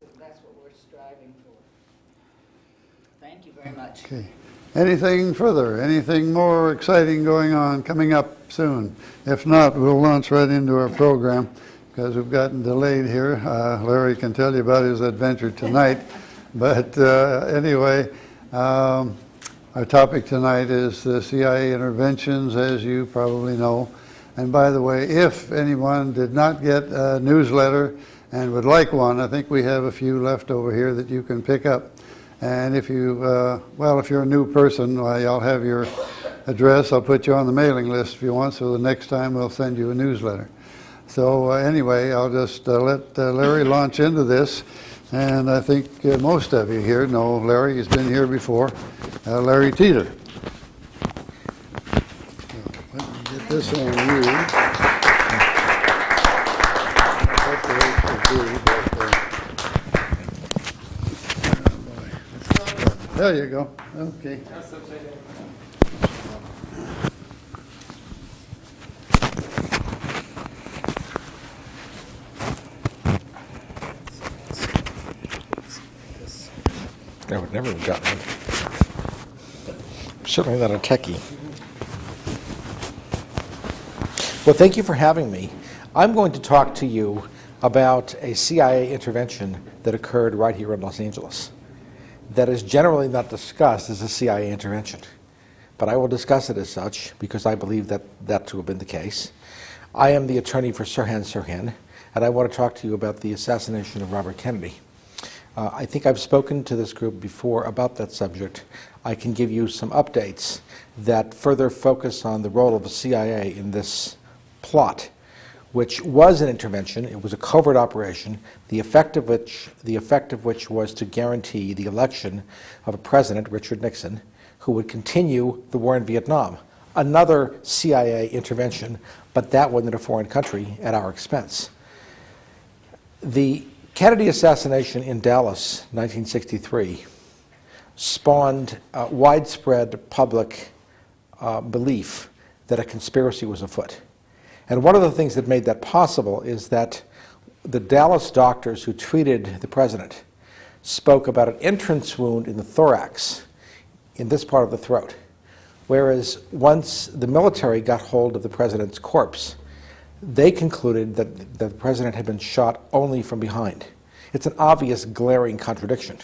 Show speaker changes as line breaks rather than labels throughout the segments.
That's what we're striving for. Thank you very much.
Okay. Anything further? Anything more exciting going on coming up soon? If not, we'll launch right into our program because we've gotten delayed here. Larry can tell you about his adventure tonight. But anyway, our topic tonight is the CIA interventions, as you probably know. And by the way, if anyone did not get a newsletter and would like one, I think we have a few left over here that you can pick up. And if you, if you're a new person, I'll have your address. I'll put you on the mailing list if you want, so the next time we'll send you a newsletter. So anyway, I'll just let Larry launch into this. And I think most of you here know Larry. He's been here before. Larry Teeter. Let me get this on you. There you go. Okay.
I would never have gotten it. Certainly not a techie. Well, thank you for having me. I'm going to talk to you about a CIA intervention that occurred right here in Los Angeles that is generally not discussed as a CIA intervention. But I will discuss it as such because I believe that to have been the case. I am the attorney for Sirhan Sirhan, and I want to talk to you about the assassination of Robert Kennedy. I think I've spoken to this group before about that subject. I can give you some updates that further focus on the role of the CIA in this plot, which was an intervention. It was a covert operation, the effect of which was to guarantee the election of a president, Richard Nixon, who would continue the war in Vietnam. Another CIA intervention, but that one in a foreign country at our expense. The Kennedy assassination in Dallas, 1963, spawned widespread public belief that a conspiracy was afoot. And one of the things that made that possible is that the Dallas doctors who treated the president spoke about an entrance wound in the thorax, in this part of the throat. Whereas once the military got hold of the president's corpse, they concluded that the president had been shot only from behind. It's an obvious, glaring contradiction.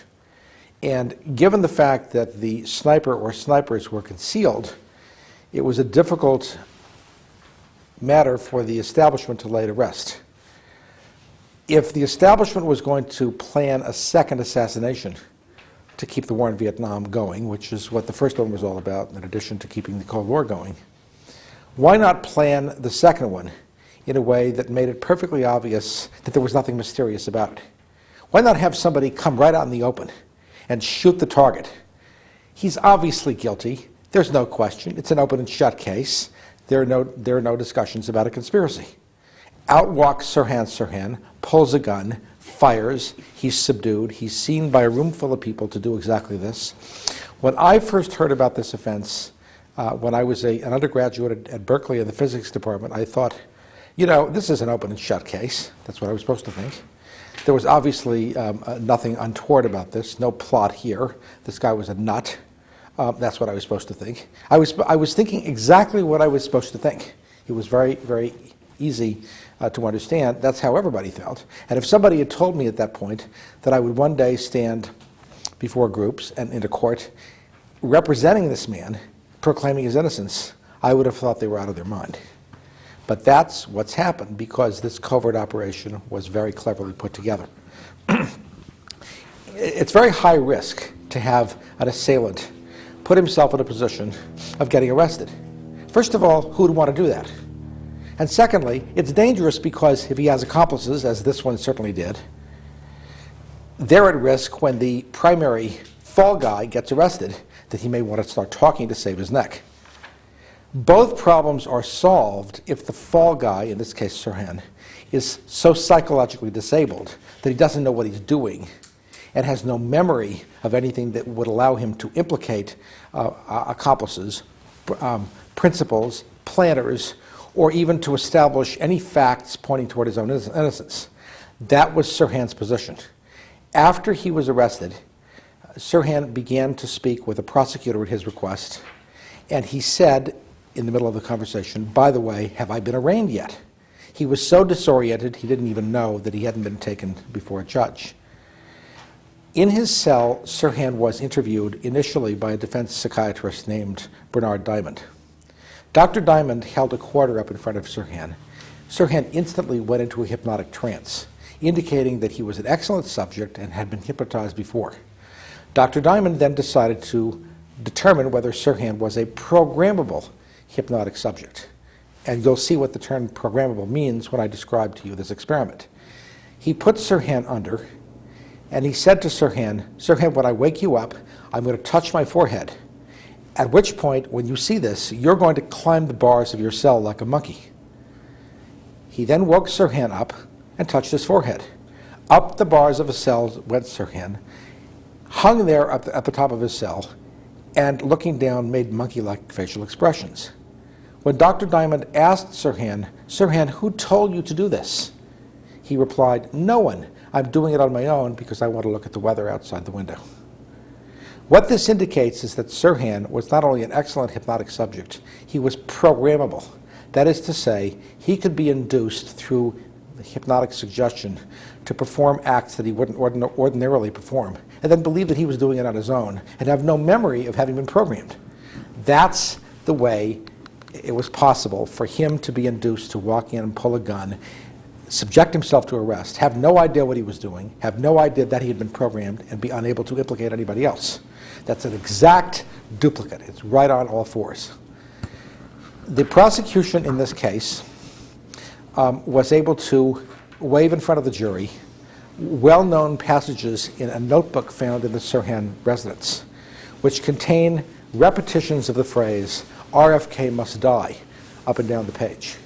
And given the fact that the sniper or snipers were concealed, it was a difficult matter for the establishment to lay to rest. If the establishment was going to plan a second assassination to keep the war in Vietnam going, which is what the first one was all about, in addition to keeping the Cold War going, why not plan the second one in a way that made it perfectly obvious that there was nothing mysterious about it? Why not have somebody come right out in the open and shoot the target? He's obviously guilty. There's no question. It's an open and shut case. There are no discussions about a conspiracy. Out walks Sirhan Sirhan, pulls a gun, fires. He's subdued. He's seen by a room full of people to do exactly this. When I first heard about this offense, when I was an undergraduate at Berkeley in the physics department, I thought, this is an open and shut case. That's what I was supposed to think. There was obviously nothing untoward about this, no plot here. This guy was a nut. That's what I was supposed to think. I was thinking exactly what I was supposed to think. It was very, very easy to understand. That's how everybody felt. And if somebody had told me at that point that I would one day stand before groups and into court representing this man, proclaiming his innocence, I would have thought they were out of their mind. But that's what's happened because this covert operation was very cleverly put together. It's very high risk to have an assailant put himself in a position of getting arrested. First of all, who would want to do that? And secondly, it's dangerous because if he has accomplices, as this one certainly did, they're at risk when the primary fall guy gets arrested, that he may want to start talking to save his neck. Both problems are solved if the fall guy, in this case Sirhan, is so psychologically disabled that he doesn't know what he's doing and has no memory of anything that would allow him to implicate accomplices, principals, planners, or even to establish any facts pointing toward his own innocence. That was Sirhan's position. After he was arrested, Sirhan began to speak with the prosecutor at his request, and he said in the middle of the conversation, "By the way, have I been arraigned yet?" He was so disoriented he didn't even know that he hadn't been taken before a judge. In his cell, Sirhan was interviewed initially by a defense psychiatrist named Bernard Diamond. Dr. Diamond held a quarter up in front of Sirhan. Sirhan instantly went into a hypnotic trance, indicating that he was an excellent subject and had been hypnotized before. Dr. Diamond then decided to determine whether Sirhan was a programmable hypnotic subject. And you'll see what the term programmable means when I describe to you this experiment. He put Sirhan under, and he said to Sirhan, "Sirhan, when I wake you up, I'm going to touch my forehead. At which point, when you see this, you're going to climb the bars of your cell like a monkey." He then woke Sirhan up and touched his forehead. Up the bars of a cell went Sirhan, hung there at the top of his cell, and looking down made monkey-like facial expressions. When Dr. Diamond asked Sirhan, "Sirhan, who told you to do this?" He replied, "No one. I'm doing it on my own because I want to look at the weather outside the window." What this indicates is that Sirhan was not only an excellent hypnotic subject, he was programmable. That is to say, he could be induced through hypnotic suggestion to perform acts that he wouldn't ordinarily perform, and then believe that he was doing it on his own, and have no memory of having been programmed. That's the way it was possible for him to be induced to walk in and pull a gun, subject himself to arrest, have no idea what he was doing, have no idea that he had been programmed, and be unable to implicate anybody else. That's an exact duplicate. It's right on all fours. The prosecution in this case was able to wave in front of the jury well-known passages in a notebook found in the Sirhan residence, which contain repetitions of the phrase, "RFK must die," up and down the page.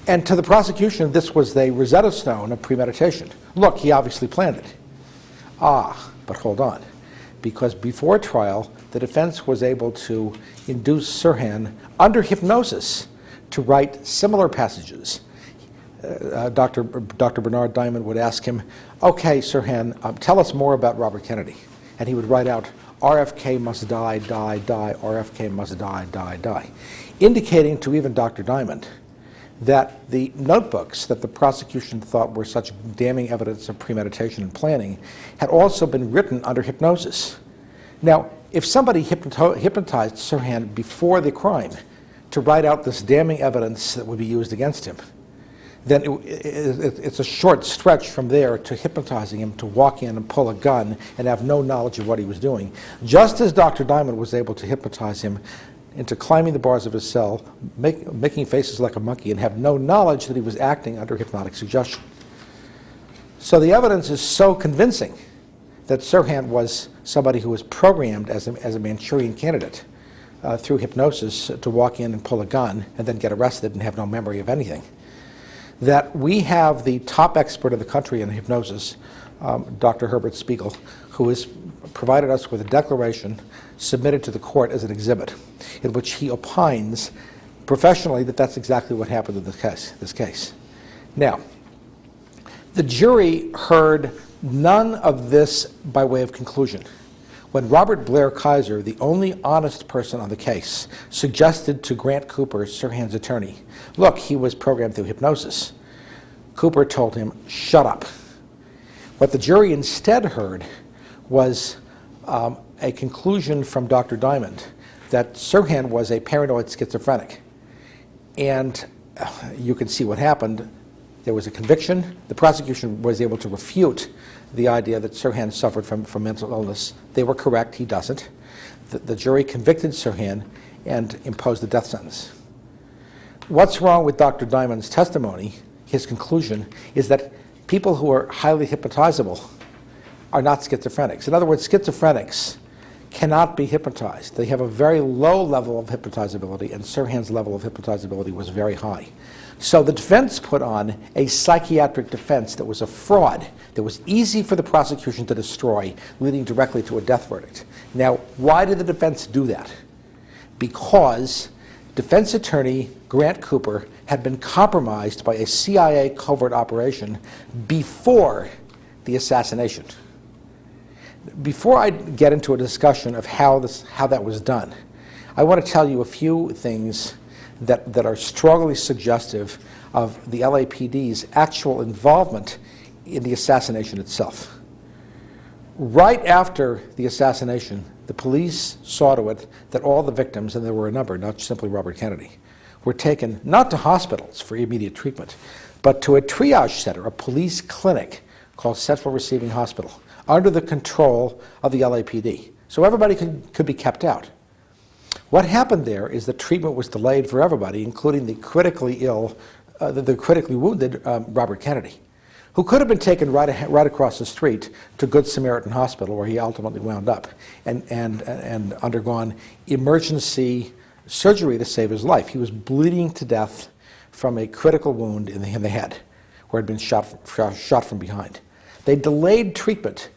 And to the prosecution, this was the Rosetta Stone of premeditation. Look, he obviously planned it. But hold on. Because before trial, the defense was able to induce Sirhan under hypnosis to write similar passages. Dr. Bernard Diamond would ask him, "Okay, Sirhan, tell us more about Robert Kennedy." And he would write out, "RFK must die, die, die, RFK must die, die, die," indicating to even Dr. Diamond that the notebooks that the prosecution thought were such damning evidence of premeditation and planning had also been written under hypnosis. Now, if somebody hypnotized Sirhan before the crime to write out this damning evidence that would be used against him, then it's a short stretch from there to hypnotizing him to walk in and pull a gun and have no knowledge of what he was doing. Just as Dr. Diamond was able to hypnotize him into climbing the bars of his cell, making faces like a monkey, and have no knowledge that he was acting under hypnotic suggestion. So the evidence is so convincing that Sirhan was somebody who was programmed as a Manchurian candidate through hypnosis to walk in and pull a gun and then get arrested and have no memory of anything, that we have the top expert in the country in hypnosis, Dr. Herbert Spiegel, who has provided us with a declaration submitted to the court as an exhibit in which he opines professionally that that's exactly what happened in this case. Now, the jury heard none of this by way of conclusion. When Robert Blair Kaiser, the only honest person on the case, suggested to Grant Cooper, Sirhan's attorney, look, he was programmed through hypnosis, Cooper told him, "Shut up." What the jury instead heard was a conclusion from Dr. Diamond that Sirhan was a paranoid schizophrenic. And you can see what happened. There was a conviction. The prosecution was able to refute the idea that Sirhan suffered from mental illness. They were correct, he doesn't. The jury convicted Sirhan and imposed the death sentence. What's wrong with Dr. Diamond's testimony, his conclusion, is that people who are highly hypnotizable are not schizophrenics. In other words, schizophrenics cannot be hypnotized. They have a very low level of hypnotizability, and Sirhan's level of hypnotizability was very high. So the defense put on a psychiatric defense that was a fraud, that was easy for the prosecution to destroy, leading directly to a death verdict. Now, why did the defense do that? Because defense attorney Grant Cooper had been compromised by a CIA covert operation before the assassination. Before I get into a discussion of how that was done, I want to tell you a few things that are strongly suggestive of the LAPD's actual involvement in the assassination itself. Right after the assassination, the police saw to it that all the victims, and there were a number, not simply Robert Kennedy, were taken not to hospitals for immediate treatment, but to a triage center, a police clinic called Central Receiving Hospital, under the control of the LAPD. So everybody could be kept out. What happened there is that treatment was delayed for everybody, including the critically ill, the critically wounded Robert Kennedy, who could have been taken right across the street to Good Samaritan Hospital, where he ultimately wound up, and undergone emergency surgery to save his life. He was bleeding to death from a critical wound in the head, where he'd been shot from behind. They delayed treatment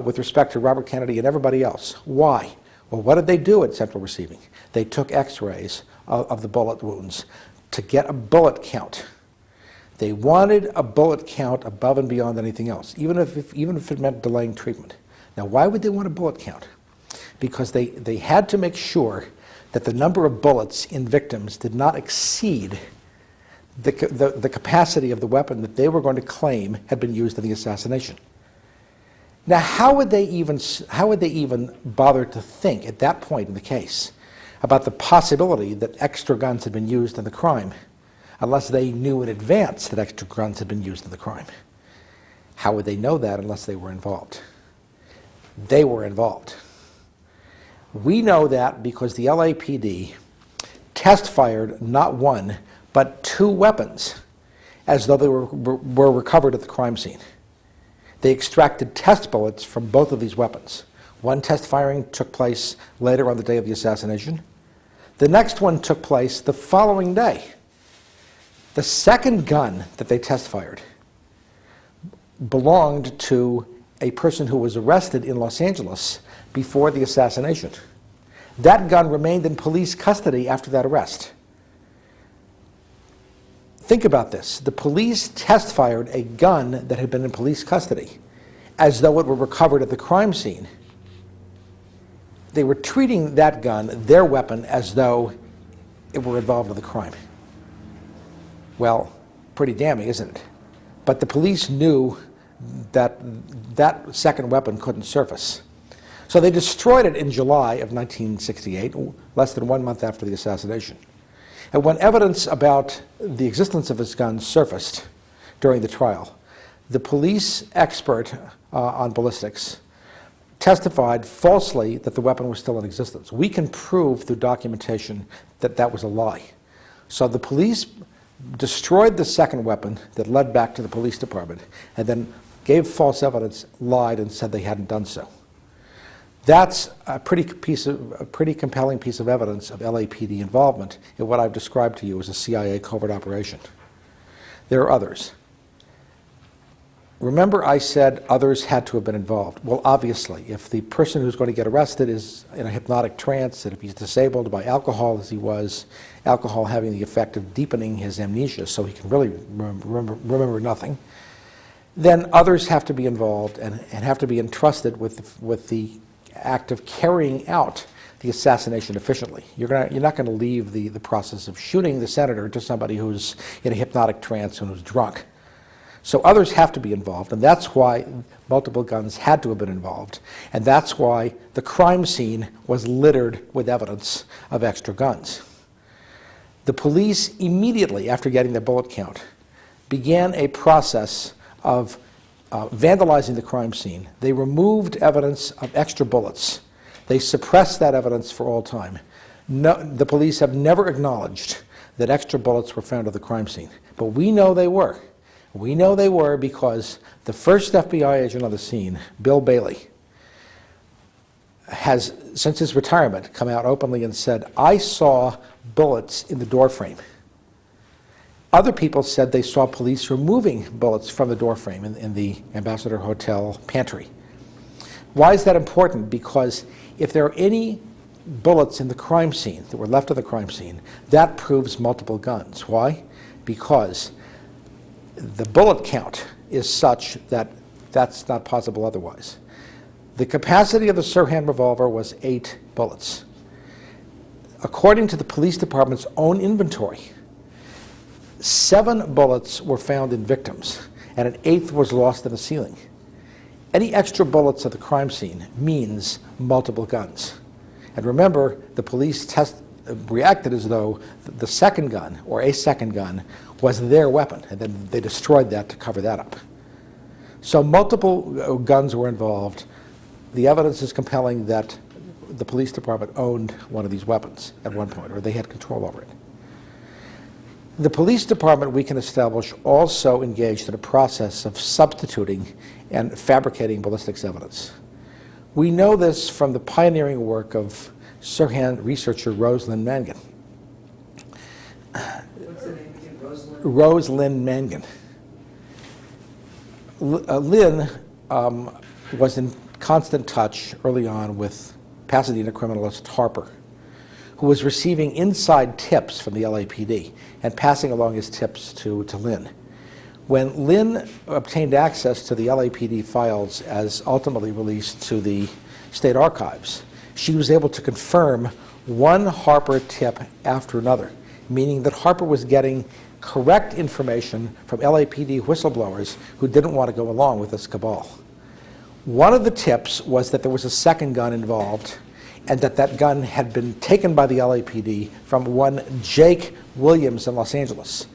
with respect to Robert Kennedy and everybody else. Why? Well, what did they do at Central Receiving? They took x-rays of the bullet wounds to get a bullet count. They wanted a bullet count above and beyond anything else, even if it meant delaying treatment. Now, why would they want a bullet count? Because they had to make sure that the number of bullets in victims did not exceed the capacity of the weapon that they were going to claim had been used in the assassination. Now, how would they even bother to think at that point in the case about the possibility that extra guns had been used in the crime, unless they knew in advance that extra guns had been used in the crime? How would they know that unless they were involved? They were involved. We know that because the LAPD test-fired not one, but 2 weapons as though they were recovered at the crime scene. They extracted test bullets from both of these weapons. One test firing took place later on the day of the assassination. The next one took place the following day. The second gun that they test fired belonged to a person who was arrested in Los Angeles before the assassination. That gun remained in police custody after that arrest. Think about this. The police test fired a gun that had been in police custody as though it were recovered at the crime scene. They were treating that gun, their weapon, as though it were involved in the crime. Well, pretty damning, isn't it? But the police knew that that second weapon couldn't surface. So they destroyed it in July of 1968, less than 1 month after the assassination. And when evidence about the existence of this gun surfaced during the trial, the police expert on ballistics testified falsely that the weapon was still in existence. We can prove through documentation that that was a lie. So the police destroyed the second weapon that led back to the police department and then gave false evidence, lied, and said they hadn't done so. That's a pretty compelling piece of evidence of LAPD involvement in what I've described to you as a CIA covert operation. There are others. Remember I said others had to have been involved. Well, obviously, if the person who's going to get arrested is in a hypnotic trance, and if he's disabled by alcohol as he was, alcohol having the effect of deepening his amnesia so he can really remember nothing, then others have to be involved and have to be entrusted with the act of carrying out the assassination efficiently. You're not going to leave the process of shooting the senator to somebody who's in a hypnotic trance and who's drunk. So others have to be involved, and that's why multiple guns had to have been involved, and that's why the crime scene was littered with evidence of extra guns. The police, immediately after getting their bullet count, began a process of vandalizing the crime scene. They removed evidence of extra bullets. They suppressed that evidence for all time. The police have never acknowledged that extra bullets were found at the crime scene, but we know they were. We know they were because the first FBI agent on the scene, Bill Bailey, has, since his retirement, come out openly and said, "I saw bullets in the doorframe." Other people said they saw police removing bullets from the doorframe in the Ambassador Hotel pantry. Why is that important? Because if there are any bullets in the crime scene that were left at the crime scene, that proves multiple guns. Why? Because the bullet count is such that that's not possible otherwise. The capacity of the Sirhan revolver was 8 bullets. According to the police department's own inventory, 7 bullets were found in victims, and an 8th was lost in the ceiling. Any extra bullets at the crime scene means multiple guns. And remember, the police reacted as though the second gun, or a second gun, was their weapon, and then they destroyed that to cover that up. So multiple guns were involved. The evidence is compelling that the police department owned one of these weapons at one point, or they had control over it. The police department, we can establish, also engaged in a process of substituting and fabricating ballistics evidence. We know this from the pioneering work of Sirhan researcher Rose Lynn Mangan.
What's the name again?
Rose Lynn Mangan. Lynn was in constant touch early on with Pasadena criminalist Harper, who was receiving inside tips from the LAPD and passing along his tips to Lynn. When Lynn obtained access to the LAPD files as ultimately released to the state archives, she was able to confirm one Harper tip after another, meaning that Harper was getting correct information from LAPD whistleblowers who didn't want to go along with this cabal. One of the tips was that there was a second gun involved, and that gun had been taken by the LAPD from one Jake Williams in Los Angeles.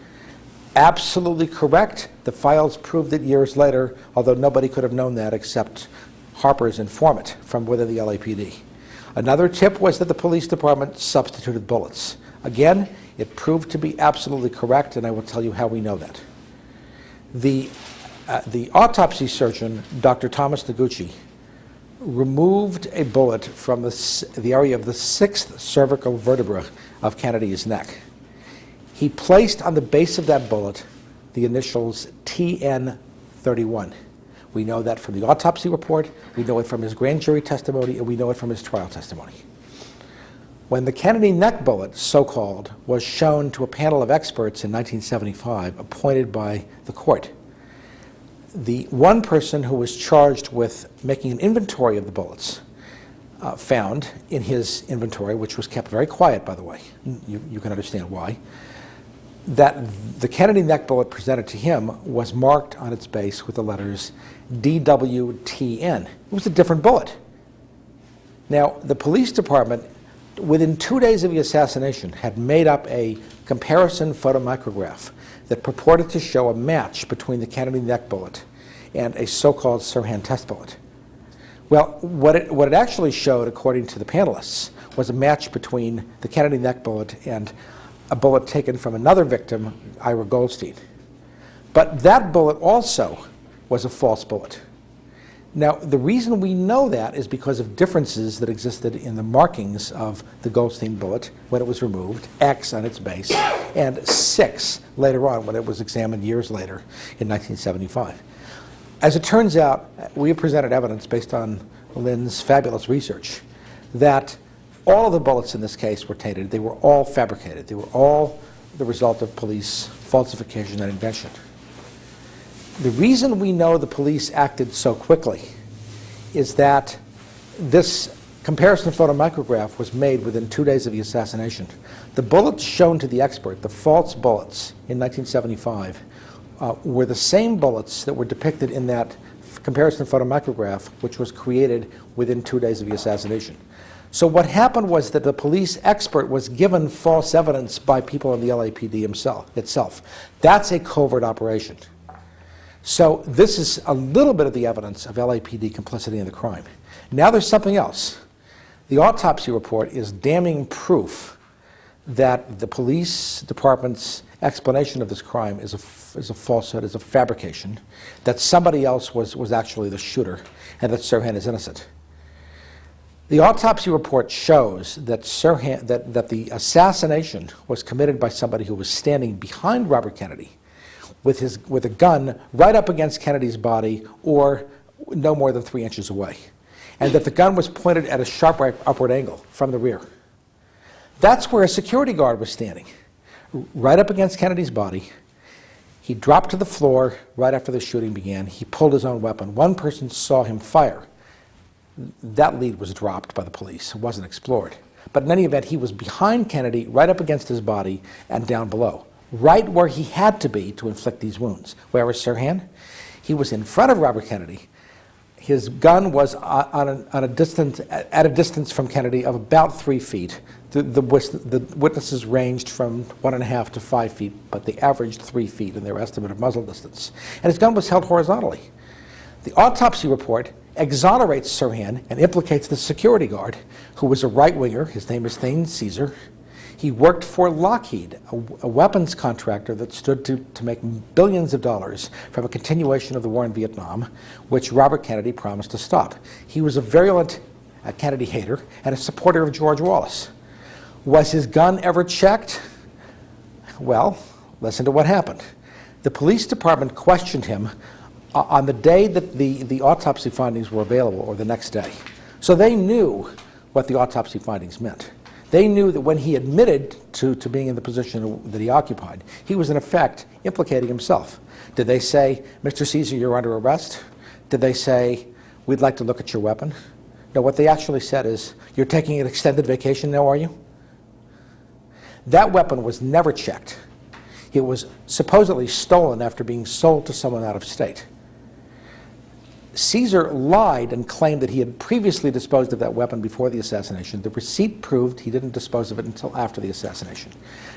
Absolutely correct. The files proved it years later, although nobody could have known that except Harper's informant from within the LAPD. Another tip was that the police department substituted bullets. Again, it proved to be absolutely correct, and I will tell you how we know that. The autopsy surgeon, Dr. Thomas Noguchi, removed a bullet from the area of the 6th cervical vertebra of Kennedy's neck. He placed on the base of that bullet the initials TN31. We know that from the autopsy report, we know it from his grand jury testimony, and we know it from his trial testimony. When the Kennedy neck bullet, so-called, was shown to a panel of experts in 1975, appointed by the court, the one person who was charged with making an inventory of the bullets found in his inventory, which was kept very quiet, by the way, you can understand why, that the Kennedy neck bullet presented to him was marked on its base with the letters DWTN. It was a different bullet. Now, the police department, within 2 days of the assassination, had made up a comparison photomicrograph that purported to show a match between the Kennedy neck bullet and a so-called Sirhan test bullet. Well, what it actually showed, according to the panelists, was a match between the Kennedy neck bullet and a bullet taken from another victim, Ira Goldstein. But that bullet also was a false bullet. Now, the reason we know that is because of differences that existed in the markings of the Goldstein bullet when it was removed, X on its base, and 6 later on when it was examined years later in 1975. As it turns out, we have presented evidence based on Lynn's fabulous research that all of the bullets in this case were tainted. They were all fabricated. They were all the result of police falsification and invention. The reason we know the police acted so quickly is that this comparison photomicrograph was made within 2 days of the assassination. The bullets shown to the expert, the false bullets in 1975, were the same bullets that were depicted in that comparison photomicrograph, which was created within 2 days of the assassination. So what happened was that the police expert was given false evidence by people in the LAPD itself. That's a covert operation. So this is a little bit of the evidence of LAPD complicity in the crime. Now there's something else. The autopsy report is damning proof that the police department's explanation of this crime is a falsehood, is a fabrication, that somebody else was actually the shooter, and that Sirhan is innocent. The autopsy report shows that that the assassination was committed by somebody who was standing behind Robert Kennedy with a gun right up against Kennedy's body or no more than 3 inches away, and that the gun was pointed at a sharp upward angle from the rear. That's where a security guard was standing, right up against Kennedy's body. He dropped to the floor right after the shooting began. He pulled his own weapon. One person saw him fire. that lead was dropped by the police. It wasn't explored. But in any event, he was behind Kennedy, right up against his body, and down below, right where he had to be to inflict these wounds. Where was Sirhan? He was in front of Robert Kennedy. His gun was at a distance from Kennedy of about 3 feet. The witnesses ranged from 1.5 to 5 feet, but they averaged 3 feet in their estimate of muzzle distance. And his gun was held horizontally. The autopsy report exonerates Sirhan and implicates the security guard, who was a right-winger. His name is Thane Caesar. He worked for Lockheed, a weapons contractor that stood to make billions of dollars from a continuation of the war in Vietnam, which Robert Kennedy promised to stop. He was a virulent Kennedy hater and a supporter of George Wallace. Was his gun ever checked? Well, listen to what happened. The police department questioned him on the day that the autopsy findings were available, or the next day. So they knew what the autopsy findings meant. They knew that when he admitted to being in the position that he occupied, he was in effect implicating himself. Did they say, Mr. Caesar, you're under arrest? Did they say, we'd like to look at your weapon? No, what they actually said is, you're taking an extended vacation now, are you? That weapon was never checked. It was supposedly stolen after being sold to someone out of state. Caesar lied and claimed that he had previously disposed of that weapon before the assassination. The receipt proved he didn't dispose of it until after the assassination.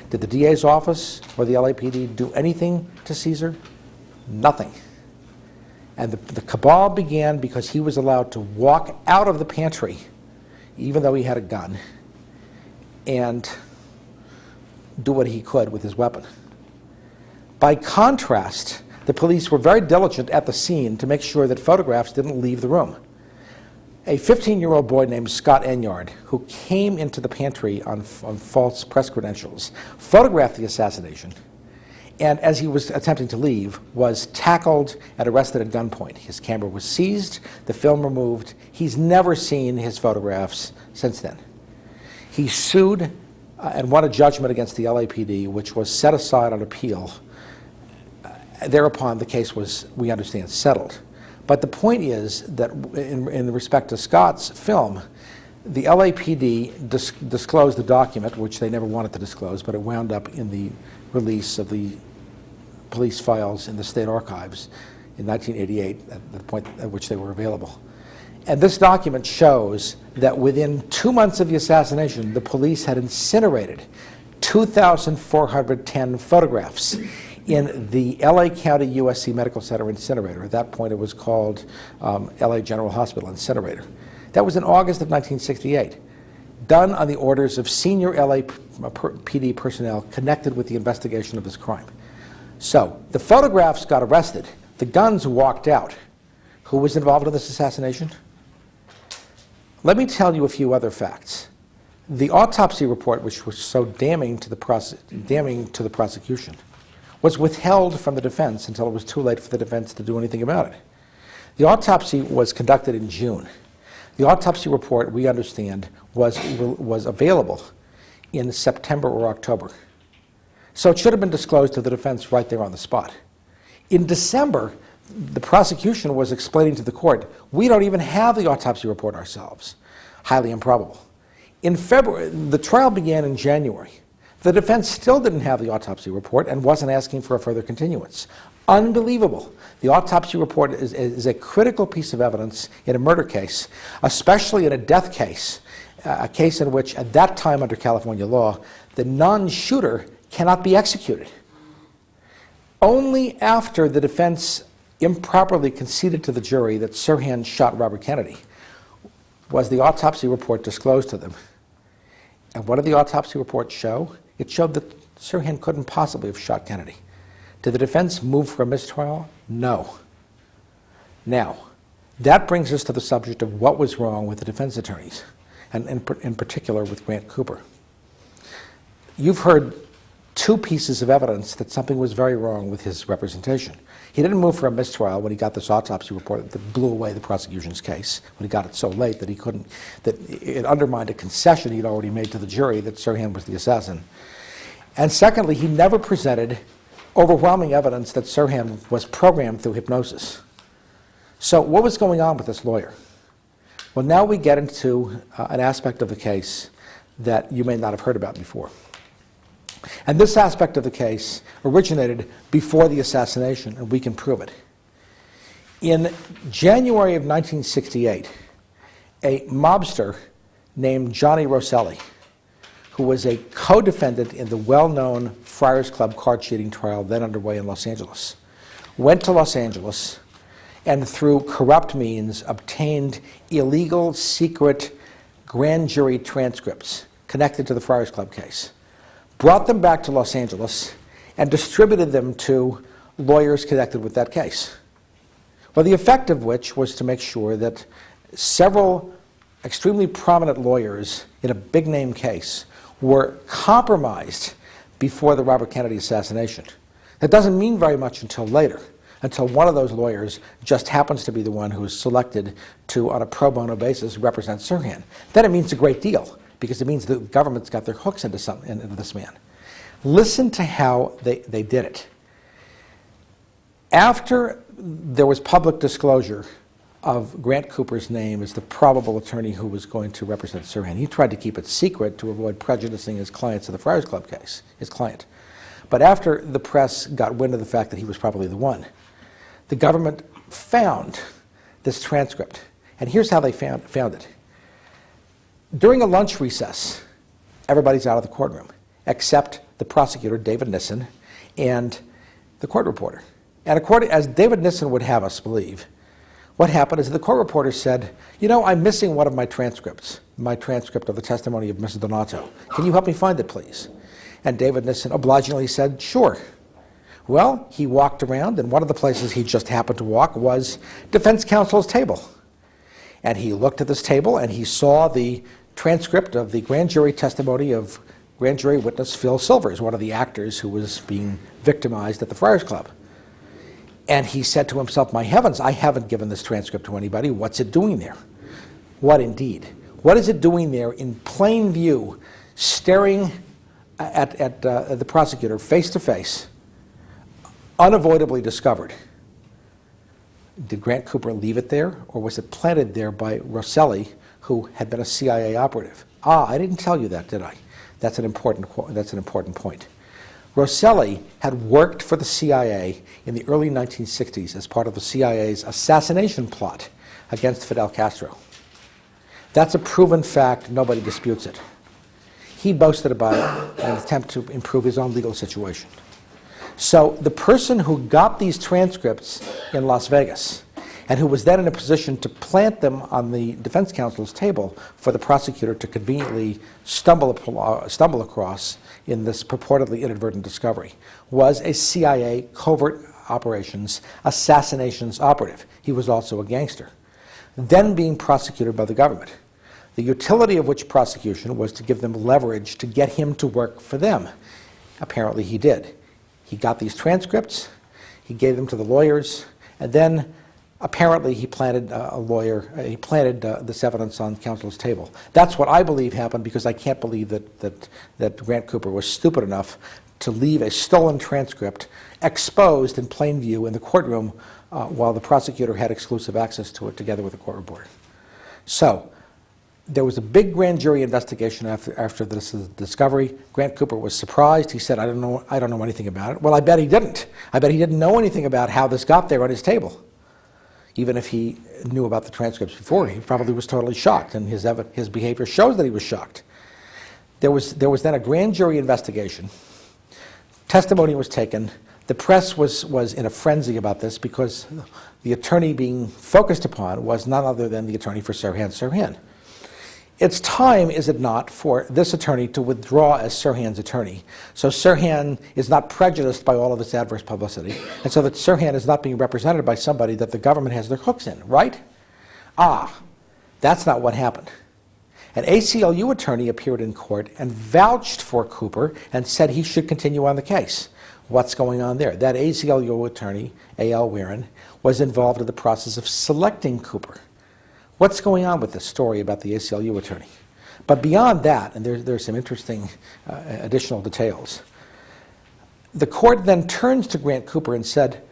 Did the DA's office or the LAPD do anything to Caesar? Nothing. And the cabal began because he was allowed to walk out of the pantry, even though he had a gun, and do what he could with his weapon. By contrast, the police were very diligent at the scene to make sure that photographs didn't leave the room. A 15-year-old boy named Scott Enyard, who came into the pantry on false press credentials, photographed the assassination, and as he was attempting to leave, was tackled and arrested at gunpoint. His camera was seized, the film removed. He's never seen his photographs since then. He sued and won a judgment against the LAPD, which was set aside on appeal. Thereupon, the case was, we understand, settled. But the point is that in respect to Scott's film, the LAPD disclosed the document, which they never wanted to disclose, but it wound up in the release of the police files in the state archives in 1988, at the point at which they were available. And this document shows that within 2 months of the assassination, the police had incinerated 2,410 photographs in the LA County USC Medical Center incinerator. At that point, it was called LA General Hospital Incinerator. That was in August of 1968, done on the orders of senior LAPD personnel connected with the investigation of this crime. So the photographs got arrested. The guns walked out. Who was involved in this assassination? Let me tell you a few other facts. The autopsy report, which was so damning to the prosecution, was withheld from the defense until it was too late for the defense to do anything about it. The autopsy was conducted in June. The autopsy report, we understand, was available in September or October. So it should have been disclosed to the defense right there on the spot. In December, the prosecution was explaining to the court, we don't even have the autopsy report ourselves. Highly improbable. In February, the trial began in January. The defense still didn't have the autopsy report and wasn't asking for a further continuance. Unbelievable. The autopsy report is a critical piece of evidence in a murder case, especially in a death case, a case in which, at that time under California law, the non-shooter cannot be executed. Only after the defense improperly conceded to the jury that Sirhan shot Robert Kennedy was the autopsy report disclosed to them. And what did the autopsy report show? It showed that Sirhan couldn't possibly have shot Kennedy. Did the defense move for a mistrial? No. Now, that brings us to the subject of what was wrong with the defense attorneys, and in particular with Grant Cooper. You've heard two pieces of evidence that something was very wrong with his representation. He didn't move for a mistrial when he got this autopsy report that blew away the prosecution's case, when he got it so late that he couldn't, that it undermined a concession he'd already made to the jury that Sirhan was the assassin. And secondly, he never presented overwhelming evidence that Sirhan was programmed through hypnosis. So what was going on with this lawyer? Well, now we get into an aspect of the case that you may not have heard about before. And this aspect of the case originated before the assassination, and we can prove it. In January of 1968, a mobster named Johnny Rosselli, who was a co-defendant in the well-known Friars Club card cheating trial then underway in Los Angeles, went to Los Angeles and through corrupt means obtained illegal, secret grand jury transcripts connected to the Friars Club case, brought them back to Los Angeles, and distributed them to lawyers connected with that case. Well, the effect of which was to make sure that several extremely prominent lawyers in a big-name case were compromised before the Robert Kennedy assassination. That doesn't mean very much until later, until one of those lawyers just happens to be the one who is selected to, on a pro bono basis, represent Sirhan. Then it means a great deal, because it means the government's got their hooks into this man. Listen to how they did it. After there was public disclosure of Grant Cooper's name as the probable attorney who was going to represent Sirhan, he tried to keep it secret to avoid prejudicing his clients in the Friars Club case, his client. But after the press got wind of the fact that he was probably the one, the government found this transcript. And here's how they found it. During a lunch recess, everybody's out of the courtroom, except the prosecutor, David Nissen, and the court reporter. And as David Nissen would have us believe, what happened is the court reporter said, you know, I'm missing one of my transcripts, my transcript of the testimony of Mrs. Donato. Can you help me find it, please? And David Nissen obligingly said, sure. Well, he walked around, and one of the places he just happened to walk was defense counsel's table. And he looked at this table, and he saw the transcript of the grand jury testimony of grand jury witness Phil Silvers, one of the actors who was being victimized at the Friars Club. And he said to himself, my heavens, I haven't given this transcript to anybody. What's it doing there? What indeed? What is it doing there in plain view, staring at the prosecutor face to face, unavoidably discovered? Did Grant Cooper leave it there, or was it planted there by Rosselli, who had been a CIA operative? I didn't tell you that, did I? That's an important point. Rosselli had worked for the CIA in the early 1960s as part of the CIA's assassination plot against Fidel Castro. That's a proven fact. Nobody disputes it. He boasted about it in an attempt to improve his own legal situation. So the person who got these transcripts in Las Vegas and who was then in a position to plant them on the defense counsel's table for the prosecutor to conveniently stumble across in this purportedly inadvertent discovery was a CIA covert operations assassinations operative. He was also a gangster, then being prosecuted by the government, the utility of which prosecution was to give them leverage to get him to work for them. Apparently he did. He got these transcripts, he gave them to the lawyers, and then apparently he planted this evidence on counsel's table. That's what I believe happened, because I can't believe that Grant Cooper was stupid enough to leave a stolen transcript exposed in plain view in the courtroom while the prosecutor had exclusive access to it together with the court reporter. So there was a big grand jury investigation after this discovery. Grant Cooper was surprised. He said, I don't know anything about it. Well, I bet he didn't. I bet he didn't know anything about how this got there on his table. Even if he knew about the transcripts before, he probably was totally shocked, and his behavior shows that he was shocked. There was then a grand jury investigation. Testimony was taken. The press was in a frenzy about this because the attorney being focused upon was none other than the attorney for Sirhan. It's time, is it not, for this attorney to withdraw as Sirhan's attorney, so Sirhan is not prejudiced by all of this adverse publicity, and so that Sirhan is not being represented by somebody that the government has their hooks in, right? That's not what happened. An ACLU attorney appeared in court and vouched for Cooper and said he should continue on the case. What's going on there? That ACLU attorney, A.L. Weirin, was involved in the process of selecting Cooper. What's going on with this story about the ACLU attorney? But beyond that, and there's some interesting additional details, the court then turns to Grant Cooper and said,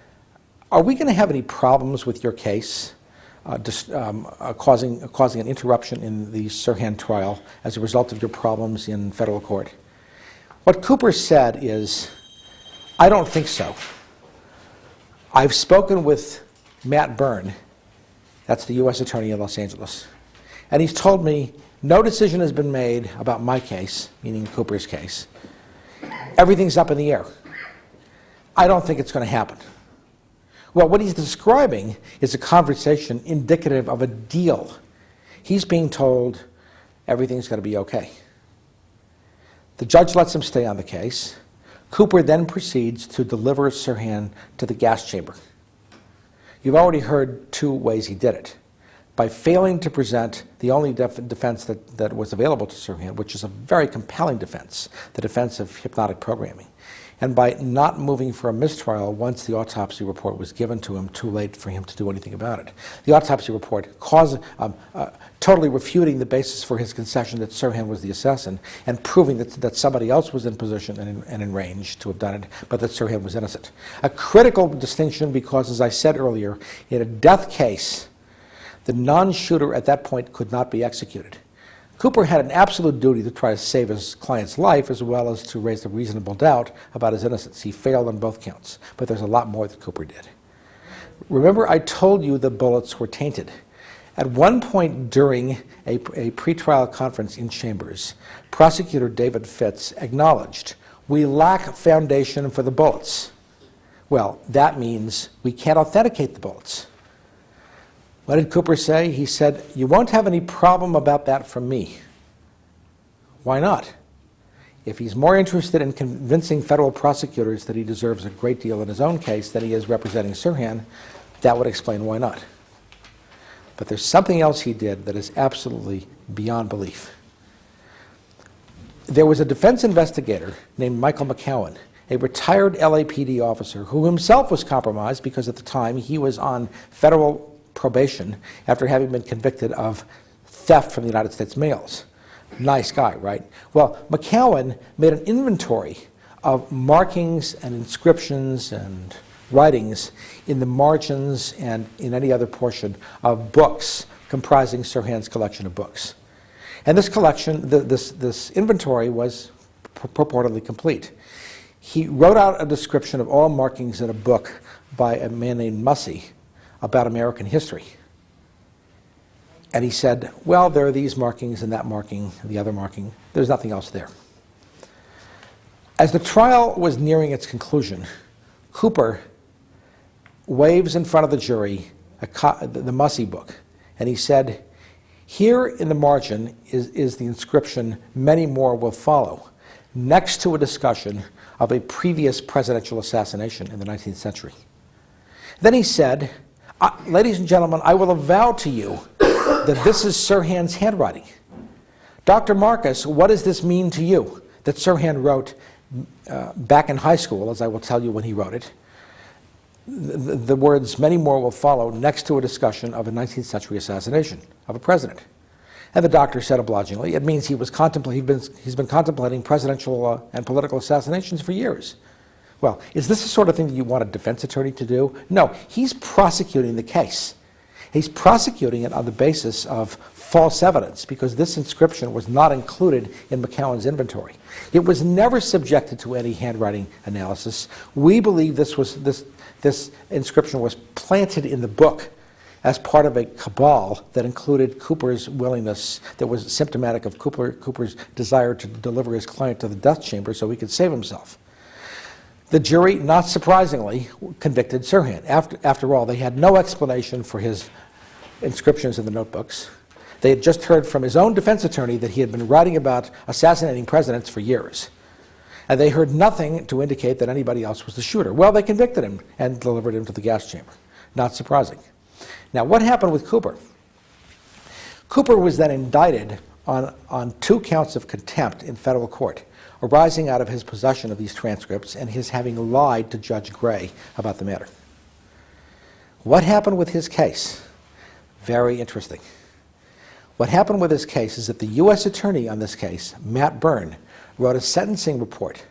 are we going to have any problems with your case causing an interruption in the Sirhan trial as a result of your problems in federal court. What Cooper said is, I don't think so. I've spoken with Matt Byrne, that's the U.S. Attorney in Los Angeles, and he's told me no decision has been made about my case, meaning Cooper's case. Everything's up in the air. I don't think it's going to happen. Well, what he's describing is a conversation indicative of a deal. He's being told everything's going to be okay. The judge lets him stay on the case. Cooper then proceeds to deliver Sirhan to the gas chamber. You've already heard two ways he did it. By failing to present the only defense that was available to Sirhan, which is a very compelling defense, the defense of hypnotic programming, and by not moving for a mistrial once the autopsy report was given to him, too late for him to do anything about it. The autopsy report totally refuting the basis for his concession that Sirhan was the assassin and proving that somebody else was in position and in range to have done it, but that Sirhan was innocent. A critical distinction because, as I said earlier, in a death case, the non-shooter at that point could not be executed. Cooper had an absolute duty to try to save his client's life as well as to raise a reasonable doubt about his innocence. He failed on both counts, but there's a lot more that Cooper did. Remember, I told you the bullets were tainted. At one point during a pretrial conference in Chambers, prosecutor David Fitz acknowledged, we lack foundation for the bullets. Well, that means we can't authenticate the bullets. What did Cooper say? He said, you won't have any problem about that from me. Why not? If he's more interested in convincing federal prosecutors that he deserves a great deal in his own case than he is representing Sirhan, that would explain why not. But there's something else he did that is absolutely beyond belief. There was a defense investigator named Michael McCowan, a retired LAPD officer who himself was compromised because at the time he was on federal probation after having been convicted of theft from the United States mails. Nice guy, right? Well, McCowan made an inventory of markings and inscriptions and writings in the margins and in any other portion of books comprising Sirhan's collection of books. And this collection, this inventory was purportedly complete. He wrote out a description of all markings in a book by a man named Mussey about American history. And he said, well, there are these markings and that marking and the other marking. There's nothing else there. As the trial was nearing its conclusion, Cooper waves in front of the jury the Mussey book, and he said, here in the margin is the inscription, many more will follow, next to a discussion of a previous presidential assassination in the 19th century. Then he said, ladies and gentlemen, I will avow to you that this is Sirhan's handwriting. Dr. Marcus, what does this mean to you that Sirhan wrote back in high school, as I will tell you when he wrote it? The words, many more will follow, next to a discussion of a 19th century assassination of a president. And the doctor said obligingly, it means he's been contemplating presidential and political assassinations for years. Well, is this the sort of thing that you want a defense attorney to do? No, he's prosecuting the case. He's prosecuting it on the basis of false evidence because this inscription was not included in McCowan's inventory. It was never subjected to any handwriting analysis. We believe this inscription was planted in the book as part of a cabal that included Cooper's willingness, that was symptomatic of Cooper's desire to deliver his client to the death chamber so he could save himself. The jury, not surprisingly, convicted Sirhan. After all, they had no explanation for his inscriptions in the notebooks. They had just heard from his own defense attorney that he had been writing about assassinating presidents for years. And they heard nothing to indicate that anybody else was the shooter. Well, they convicted him and delivered him to the gas chamber. Not surprising. Now, what happened with Cooper? Cooper was then indicted on 2 counts of contempt in federal court, arising out of his possession of these transcripts and his having lied to Judge Gray about the matter. What happened with his case? Very interesting. What happened with his case is that the U.S. attorney on this case, Matt Byrne, wrote a sentencing report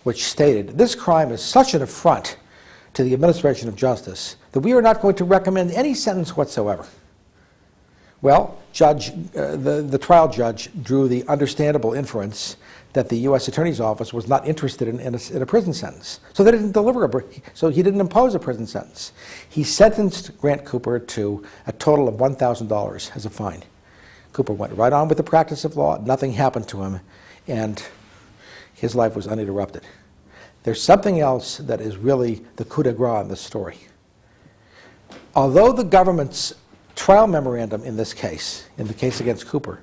which stated, this crime is such an affront to the administration of justice that we are not going to recommend any sentence whatsoever. Well, the trial judge drew the understandable inference that the U.S. Attorney's Office was not interested in a prison sentence. So they didn't so he didn't impose a prison sentence. He sentenced Grant Cooper to a total of $1,000 as a fine. Cooper went right on with the practice of law. Nothing happened to him, and his life was uninterrupted. There's something else that is really the coup de grace in this story. Although the government's trial memorandum in this case, in the case against Cooper,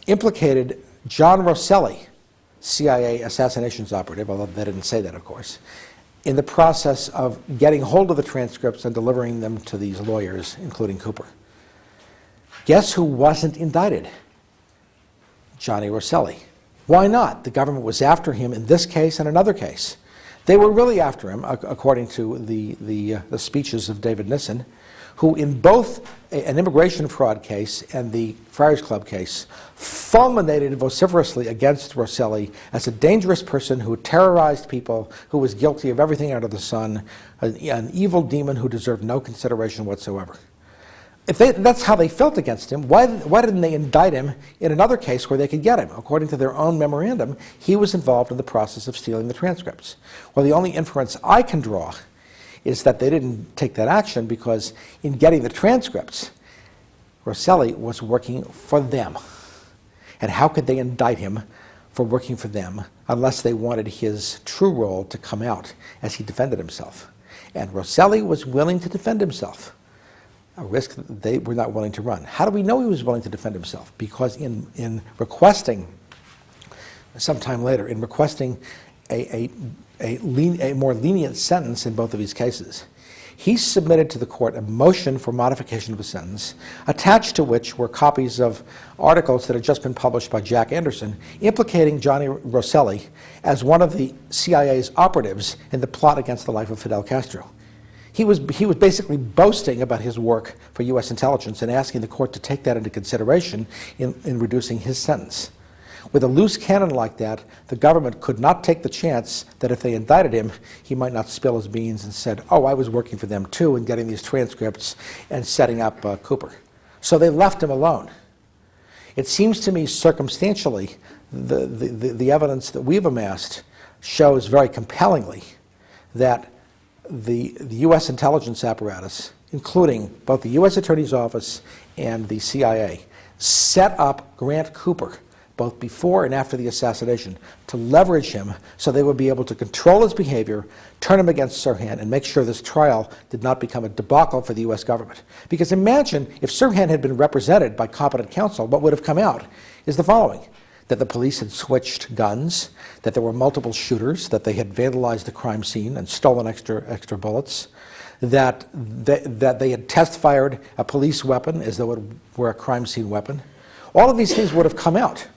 implicated John Rosselli, CIA assassinations operative, although they didn't say that, of course, in the process of getting hold of the transcripts and delivering them to these lawyers, including Cooper. Guess who wasn't indicted? Johnny Rosselli. Why not? The government was after him in this case and another case. They were really after him, according to the speeches of David Nissen, who in both an immigration fraud case and the Friars Club case fulminated vociferously against Rosselli as a dangerous person who terrorized people, who was guilty of everything under the sun, an evil demon who deserved no consideration whatsoever. If that's how they felt against him, why didn't they indict him in another case where they could get him? According to their own memorandum, he was involved in the process of stealing the transcripts. Well, the only inference I can draw is that they didn't take that action because in getting the transcripts, Rosselli was working for them. And how could they indict him for working for them unless they wanted his true role to come out as he defended himself? And Rosselli was willing to defend himself, a risk that they were not willing to run. How do we know he was willing to defend himself? Because in requesting, sometime later, in requesting a more lenient sentence in both of these cases, he submitted to the court a motion for modification of the sentence, attached to which were copies of articles that had just been published by Jack Anderson implicating Johnny Rosselli as one of the CIA's operatives in the plot against the life of Fidel Castro. He was basically boasting about his work for U.S. intelligence and asking the court to take that into consideration in reducing his sentence. With a loose cannon like that, the government could not take the chance that if they indicted him, he might not spill his beans and said, oh, I was working for them too in getting these transcripts and setting up Cooper. So they left him alone. It seems to me circumstantially, the evidence that we've amassed shows very compellingly that the U.S. intelligence apparatus, including both the U.S. Attorney's Office and the CIA, set up Grant Cooper both before and after the assassination to leverage him so they would be able to control his behavior, turn him against Sirhan, and make sure this trial did not become a debacle for the U.S. government. Because imagine if Sirhan had been represented by competent counsel, what would have come out is the following: that the police had switched guns, that there were multiple shooters, that they had vandalized the crime scene and stolen extra bullets, that they had test-fired a police weapon as though it were a crime scene weapon. All of these things would have come out.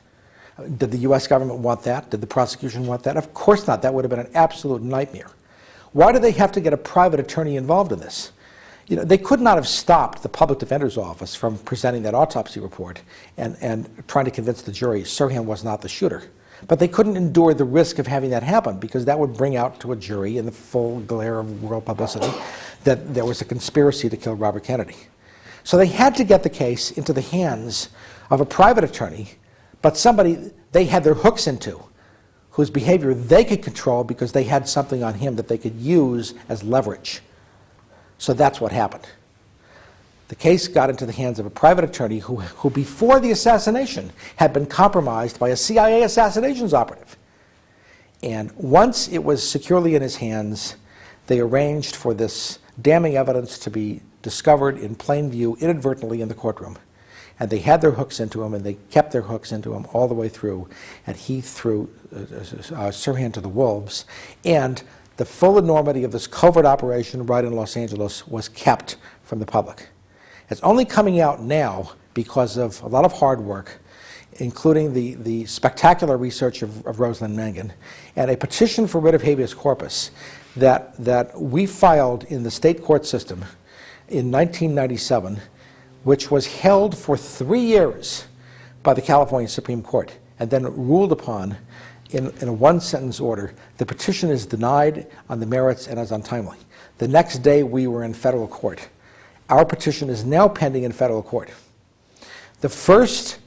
Did the U.S. government want that? Did the prosecution want that? Of course not. That would have been an absolute nightmare. Why do they have to get a private attorney involved in this? You know, they could not have stopped the public defender's office from presenting that autopsy report and trying to convince the jury Sirhan was not the shooter. But they couldn't endure the risk of having that happen because that would bring out to a jury in the full glare of world publicity that there was a conspiracy to kill Robert Kennedy. So they had to get the case into the hands of a private attorney, but somebody they had their hooks into, whose behavior they could control because they had something on him that they could use as leverage. So that's what happened. The case got into the hands of a private attorney who before the assassination had been compromised by a CIA assassinations operative. And once it was securely in his hands, they arranged for this damning evidence to be discovered in plain view inadvertently in the courtroom. And they had their hooks into him, and they kept their hooks into him all the way through. And he threw Sirhan to the wolves. And the full enormity of this covert operation right in Los Angeles was kept from the public. It's only coming out now because of a lot of hard work, including the spectacular research of Rosalind Mangan, and a petition for writ of habeas corpus that we filed in the state court system in 1997, which was held for 3 years by the California Supreme Court and then ruled upon in a one-sentence order. The petition is denied on the merits and is untimely. The next day we were in federal court. Our petition is now pending in federal court. The first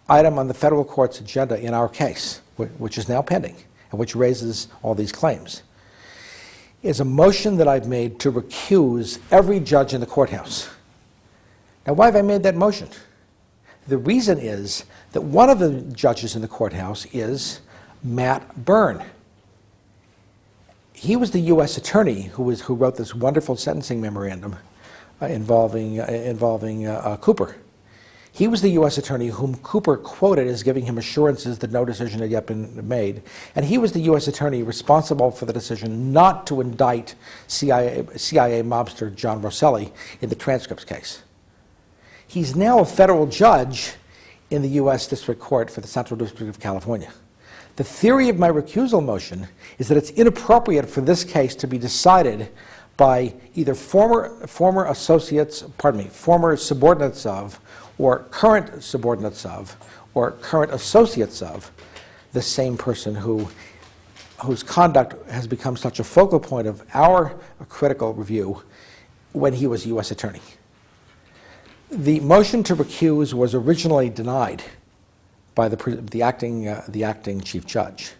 item on the federal court's agenda in our case, which is now pending, and which raises all these claims, is a motion that I've made to recuse every judge in the courthouse. Now, why have I made that motion? The reason is that one of the judges in the courthouse is Matt Byrne. He was the U.S. attorney who wrote this wonderful sentencing memorandum involving Cooper. He was the U.S. attorney whom Cooper quoted as giving him assurances that no decision had yet been made. And he was the U.S. attorney responsible for the decision not to indict CIA mobster John Rosselli in the transcripts case. He's now a federal judge in the U.S. District Court for the Central District of California. The theory of my recusal motion is that it's inappropriate for this case to be decided by either former associates, former subordinates of, or current subordinates of, or current associates of the same person whose conduct has become such a focal point of our critical review when he was U.S. attorney. The motion to recuse was originally denied by the acting chief judge.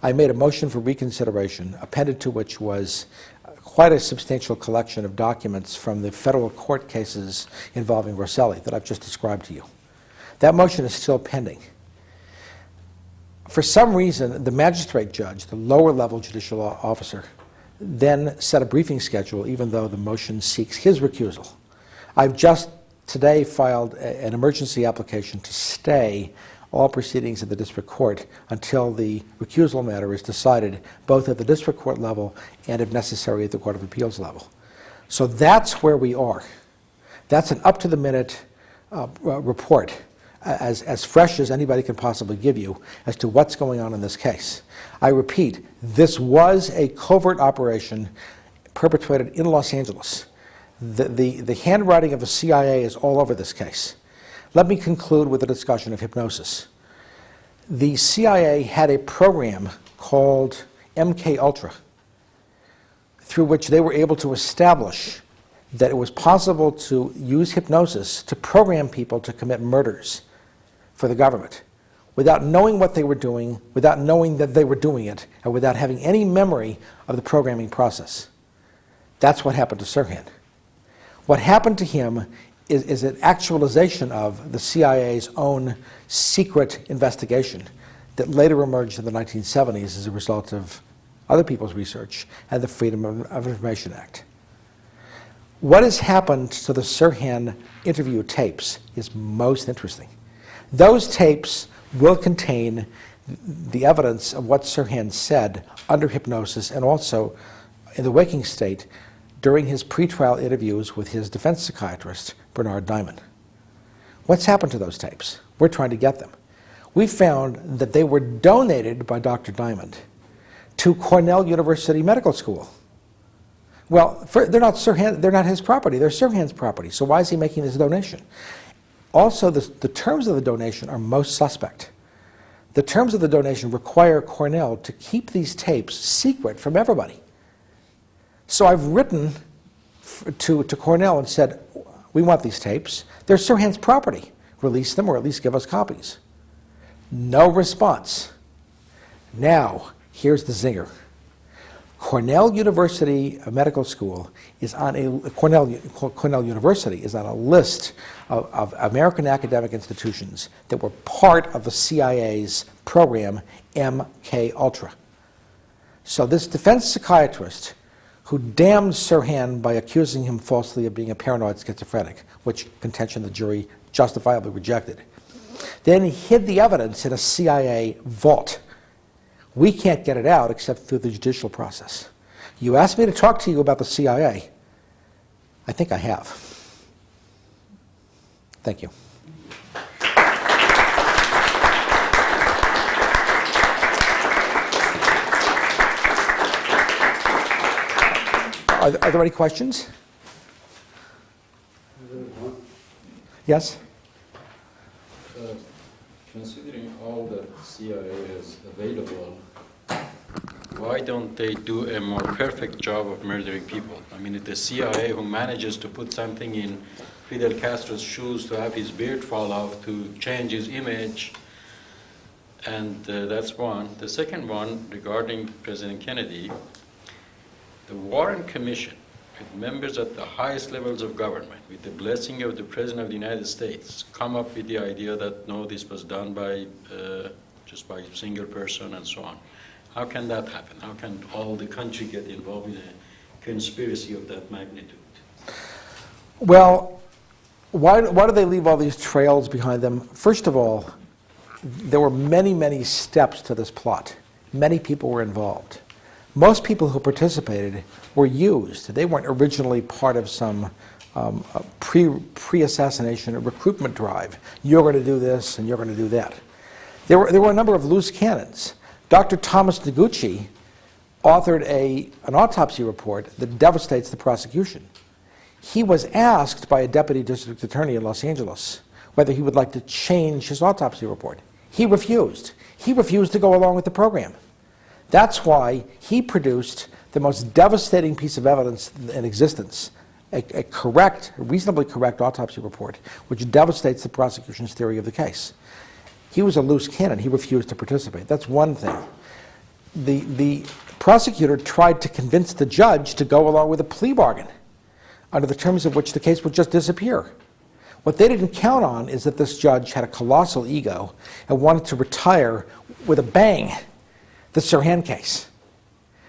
I made a motion for reconsideration, appended to which was quite a substantial collection of documents from the federal court cases involving Rosselli that I've just described to you. That motion is still pending. For some reason, the magistrate judge, the lower level judicial officer, then set a briefing schedule even though the motion seeks his recusal. I've just today filed an emergency application to stay all proceedings at the district court until the recusal matter is decided both at the district court level and, if necessary, at the Court of Appeals level. So that's where we are. That's an up-to-the-minute report, as fresh as anybody can possibly give you as to what's going on in this case. I repeat, this was a covert operation perpetrated in Los Angeles. The handwriting of the CIA is all over this case. Let me conclude with a discussion of hypnosis. The CIA had a program called MK Ultra, through which they were able to establish that it was possible to use hypnosis to program people to commit murders for the government without knowing what they were doing, without knowing that they were doing it, and without having any memory of the programming process. That's what happened to Sirhan. What happened to him is an actualization of the CIA's own secret investigation that later emerged in the 1970s as a result of other people's research and the Freedom of Information Act. What has happened to the Sirhan interview tapes is most interesting. Those tapes will contain the evidence of what Sirhan said under hypnosis and also in the waking state during his pretrial interviews with his defense psychiatrist, Bernard Diamond. What's happened to those tapes? We're trying to get them. We found that they were donated by Dr. Diamond to Cornell University Medical School. Well, they're not his property, they're Sirhan's property, so why is he making this donation? Also, the terms of the donation are most suspect. The terms of the donation require Cornell to keep these tapes secret from everybody. So I've written to Cornell and said, we want these tapes. They're Sirhan's property. Release them or at least give us copies. No response. Now, here's the zinger. Cornell University Medical School is on Cornell University is on a list of American academic institutions that were part of the CIA's program MK Ultra. So this defense psychiatrist who damned Sirhan by accusing him falsely of being a paranoid schizophrenic, which contention the jury justifiably rejected, then he hid the evidence in a CIA vault. We can't get it out except through the judicial process. You asked me to talk to you about the CIA. I think I have. Thank you. Are there any questions? Yes?
Considering all that CIA is available, why don't they do a more perfect job of murdering people? I mean, the CIA who manages to put something in Fidel Castro's shoes, to have his beard fall off, to change his image. And that's one. The second one, regarding President Kennedy, the Warren Commission, with members at the highest levels of government, with the blessing of the President of the United States, come up with the idea that, no, this was done by just by a single person and so on. How can that happen? How can all the country get involved in a conspiracy of that magnitude?
Well, why do they leave all these trails behind them? First of all, there were many, many steps to this plot. Many people were involved. Most people who participated were used. They weren't originally part of some pre-assassination recruitment drive. You're going to do this and you're going to do that. There were a number of loose cannons. Dr. Thomas Noguchi authored an autopsy report that devastates the prosecution. He was asked by a deputy district attorney in Los Angeles whether he would like to change his autopsy report. He refused. He refused to go along with the program. That's why he produced the most devastating piece of evidence in existence, a reasonably correct autopsy report, which devastates the prosecution's theory of the case. He was a loose cannon. He refused to participate. That's one thing. The prosecutor tried to convince the judge to go along with a plea bargain, under the terms of which the case would just disappear. What they didn't count on is that this judge had a colossal ego and wanted to retire with a bang the Sirhan case.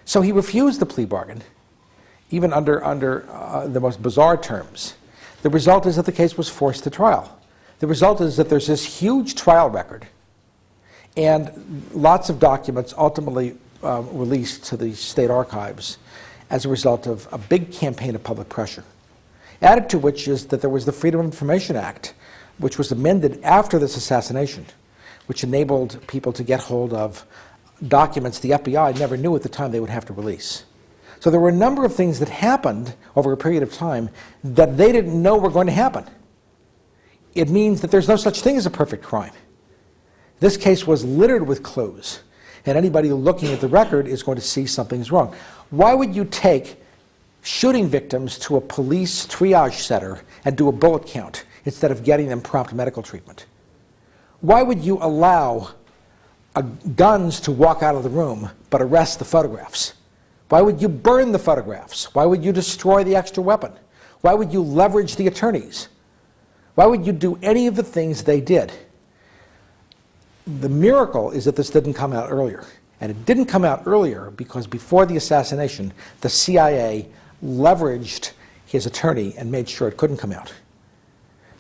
So he refused the plea bargain, even under the most bizarre terms. The result is that the case was forced to trial. The result is that there's this huge trial record and lots of documents ultimately released to the state archives as a result of a big campaign of public pressure. Added to which is that there was the Freedom of Information Act, which was amended after this assassination, which enabled people to get hold of documents the FBI never knew at the time they would have to release. So there were a number of things that happened over a period of time that they didn't know were going to happen. It means that there's no such thing as a perfect crime. This case was littered with clues, and anybody looking at the record is going to see something's wrong. Why would you take shooting victims to a police triage center and do a bullet count instead of getting them prompt medical treatment? Why would you allow guns to walk out of the room but arrest the photographs? Why would you burn the photographs? Why would you destroy the extra weapon? Why would you leverage the attorneys? Why would you do any of the things they did? The miracle is that this didn't come out earlier. And it didn't come out earlier because before the assassination, the CIA leveraged his attorney and made sure it couldn't come out.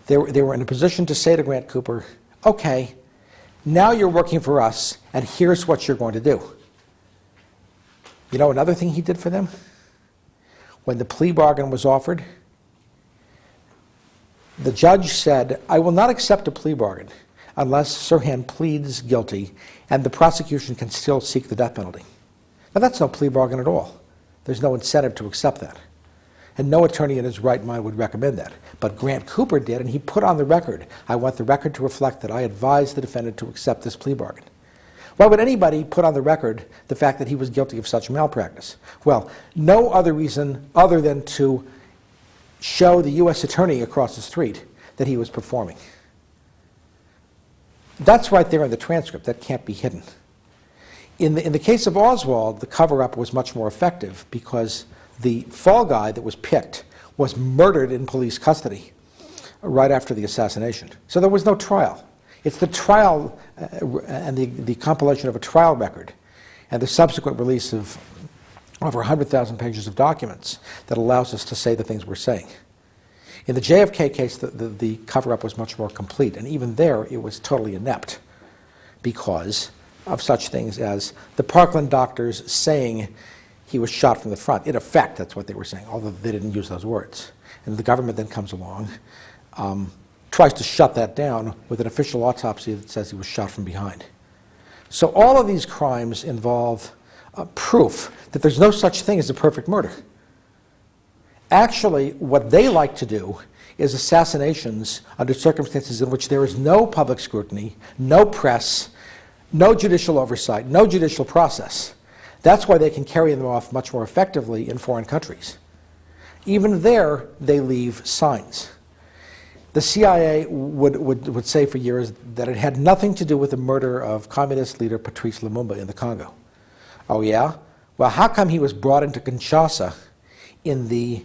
They were in a position to say to Grant Cooper, okay, now you're working for us, and here's what you're going to do. You know another thing he did for them? When the plea bargain was offered, the judge said, I will not accept a plea bargain unless Sirhan pleads guilty and the prosecution can still seek the death penalty. Now that's no plea bargain at all. There's no incentive to accept that. And no attorney in his right mind would recommend that. But Grant Cooper did, and he put on the record, I want the record to reflect that I advised the defendant to accept this plea bargain. Why would anybody put on the record the fact that he was guilty of such malpractice? Well, no other reason other than to show the U.S. attorney across the street that he was performing. That's right there in the transcript. That can't be hidden. In the case of Oswald, the cover-up was much more effective because the fall guy that was picked was murdered in police custody right after the assassination. So there was no trial. It's the trial and the compilation of a trial record and the subsequent release of over 100,000 pages of documents that allows us to say the things we're saying. In the JFK case, the cover-up was much more complete, and even there it was totally inept because of such things as the Parkland doctors saying he was shot from the front. In effect, that's what they were saying, although they didn't use those words. And the government then comes along, tries to shut that down with an official autopsy that says he was shot from behind. So all of these crimes involve proof that there's no such thing as a perfect murder. Actually, what they like to do is assassinations under circumstances in which there is no public scrutiny, no press, no judicial oversight, no judicial process. That's why they can carry them off much more effectively in foreign countries. Even there, they leave signs. The CIA would say for years that it had nothing to do with the murder of communist leader Patrice Lumumba in the Congo. Oh yeah? Well, how come he was brought into Kinshasa in the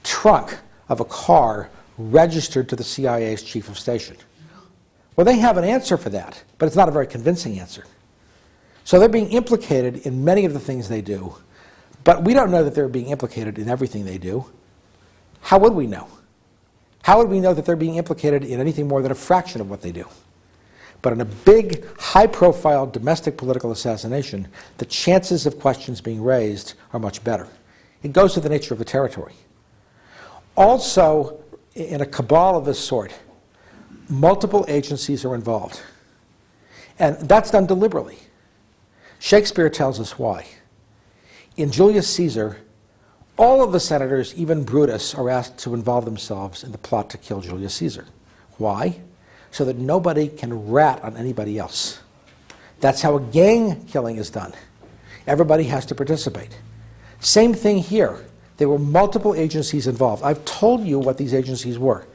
trunk of a car registered to the CIA's chief of station? Well, they have an answer for that, but it's not a very convincing answer. So they're being implicated in many of the things they do, but we don't know that they're being implicated in everything they do. How would we know? How would we know that they're being implicated in anything more than a fraction of what they do? But in a big, high-profile domestic political assassination, the chances of questions being raised are much better. It goes to the nature of the territory. Also, in a cabal of this sort, multiple agencies are involved. And that's done deliberately. Shakespeare tells us why. In Julius Caesar, all of the senators, even Brutus, are asked to involve themselves in the plot to kill Julius Caesar. Why? So that nobody can rat on anybody else. That's how a gang killing is done. Everybody has to participate. Same thing here. There were multiple agencies involved. I've told you what these agencies were.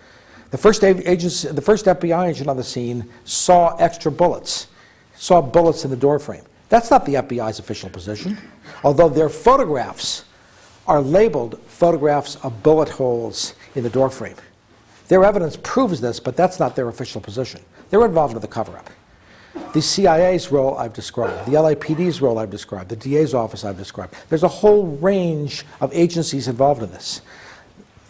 The first FBI agent on the scene saw extra bullets, saw bullets in the doorframe. That's not the FBI's official position, although their photographs are labeled photographs of bullet holes in the doorframe. Their evidence proves this, but that's not their official position. They're involved in the cover-up. The CIA's role I've described, the LAPD's role I've described, the DA's office I've described. There's a whole range of agencies involved in this.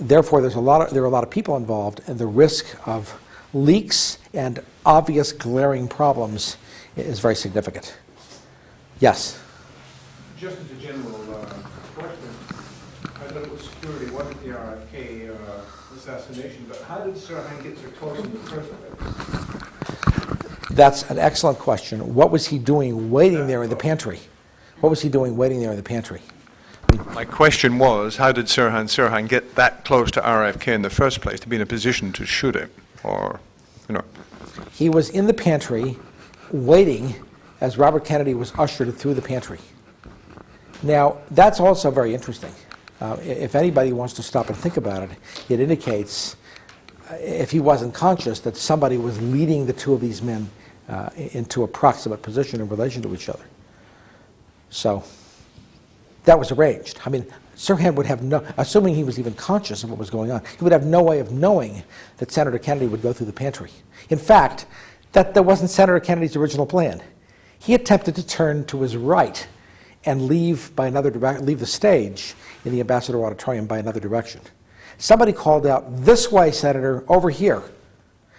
Therefore, there are a lot of people involved, and the risk of leaks and obvious glaring problems is very significant. Yes?
Just as a general question, I know it was security wasn't the RFK assassination, but how did Sirhan get so close in the first place?
That's an excellent question. What was he doing waiting there in the pantry? What was he doing waiting there in the pantry?
My question was, how did Sirhan get that close to RFK in the first place, to be in a position to shoot him? Or, you know.
He was in the pantry waiting as Robert Kennedy was ushered through the pantry. Now, that's also very interesting. If anybody wants to stop and think about it, it indicates, if he wasn't conscious, that somebody was leading the two of these men into a proximate position in relation to each other. So that was arranged. I mean, Sirhan would have no, assuming he was even conscious of what was going on, he would have no way of knowing that Senator Kennedy would go through the pantry. In fact, that wasn't Senator Kennedy's original plan. He attempted to turn to his right and leave the stage in the Ambassador Auditorium by another direction. Somebody called out, "This way, Senator, over here."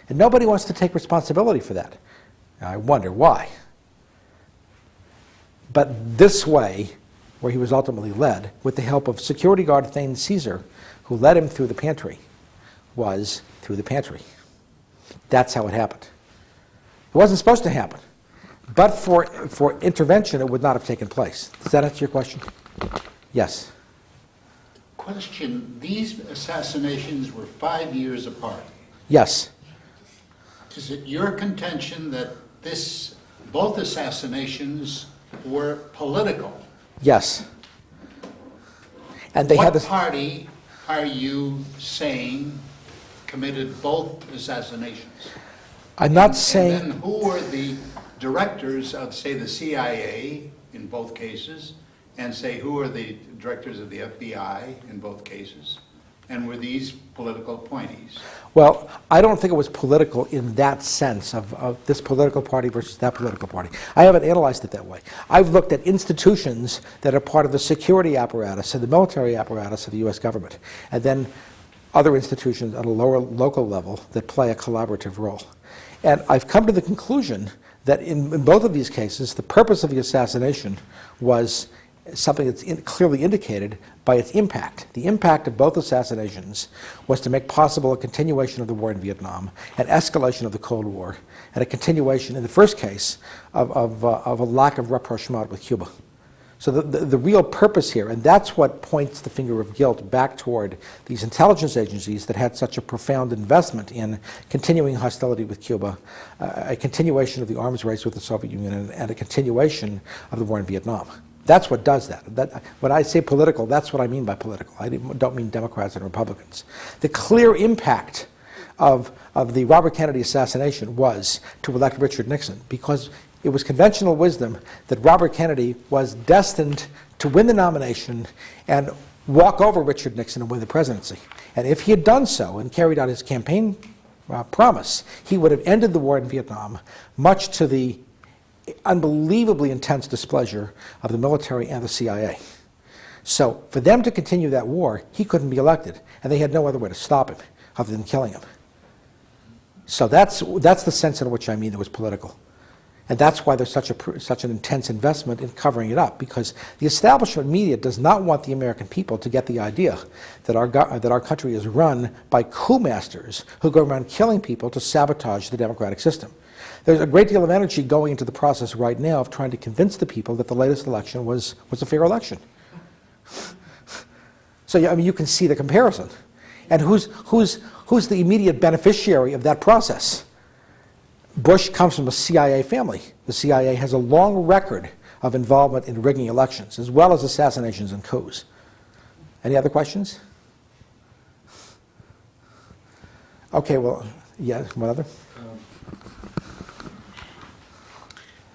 And nobody wants to take responsibility for that. I wonder why. But this way, where he was ultimately led, with the help of security guard Thane Caesar, who led him through the pantry, was through the pantry. That's how it happened. It wasn't supposed to happen. But for intervention, it would not have taken place. Does that answer your question? Yes.
Question, these assassinations were 5 years apart.
Yes.
Is it your contention that both assassinations were political?
Yes. And they had
What
this.
party are you saying committed both assassinations?
I'm not saying.
And then who were the directors of, say, the CIA in both cases, and say who are the directors of the FBI in both cases? And were these political appointees?
Well, I don't think it was political in that sense of this political party versus that political party. I haven't analyzed it that way. I've looked at institutions that are part of the security apparatus and the military apparatus of the U.S. government, and then other institutions at a lower local level that play a collaborative role. And I've come to the conclusion that in both of these cases, the purpose of the assassination was something that's clearly indicated by its impact. The impact of both assassinations was to make possible a continuation of the war in Vietnam, an escalation of the Cold War, and a continuation, in the first case, of a lack of rapprochement with Cuba. So the real purpose here, and that's what points the finger of guilt back toward these intelligence agencies that had such a profound investment in continuing hostility with Cuba, a continuation of the arms race with the Soviet Union, and a continuation of the war in Vietnam. That's what does that. When I say political, that's what I mean by political. I don't mean Democrats and Republicans. The clear impact of the Robert Kennedy assassination was to elect Richard Nixon, because it was conventional wisdom that Robert Kennedy was destined to win the nomination and walk over Richard Nixon and win the presidency. And if he had done so and carried out his campaign promise, he would have ended the war in Vietnam, much to the unbelievably intense displeasure of the military and the CIA. So for them to continue that war, he couldn't be elected, and they had no other way to stop him other than killing him. So that's the sense in which I mean it was political. And that's why there's such an intense investment in covering it up, because the establishment media does not want the American people to get the idea that our country is run by coup masters who go around killing people to sabotage the democratic system. There's a great deal of energy going into the process right now of trying to convince the people that the latest election was a fair election. So I mean, you can see the comparison. And who's the immediate beneficiary of that process? Bush comes from a CIA family. The CIA has a long record of involvement in rigging elections, as well as assassinations and coups. Any other questions? Okay, well, yeah, one other?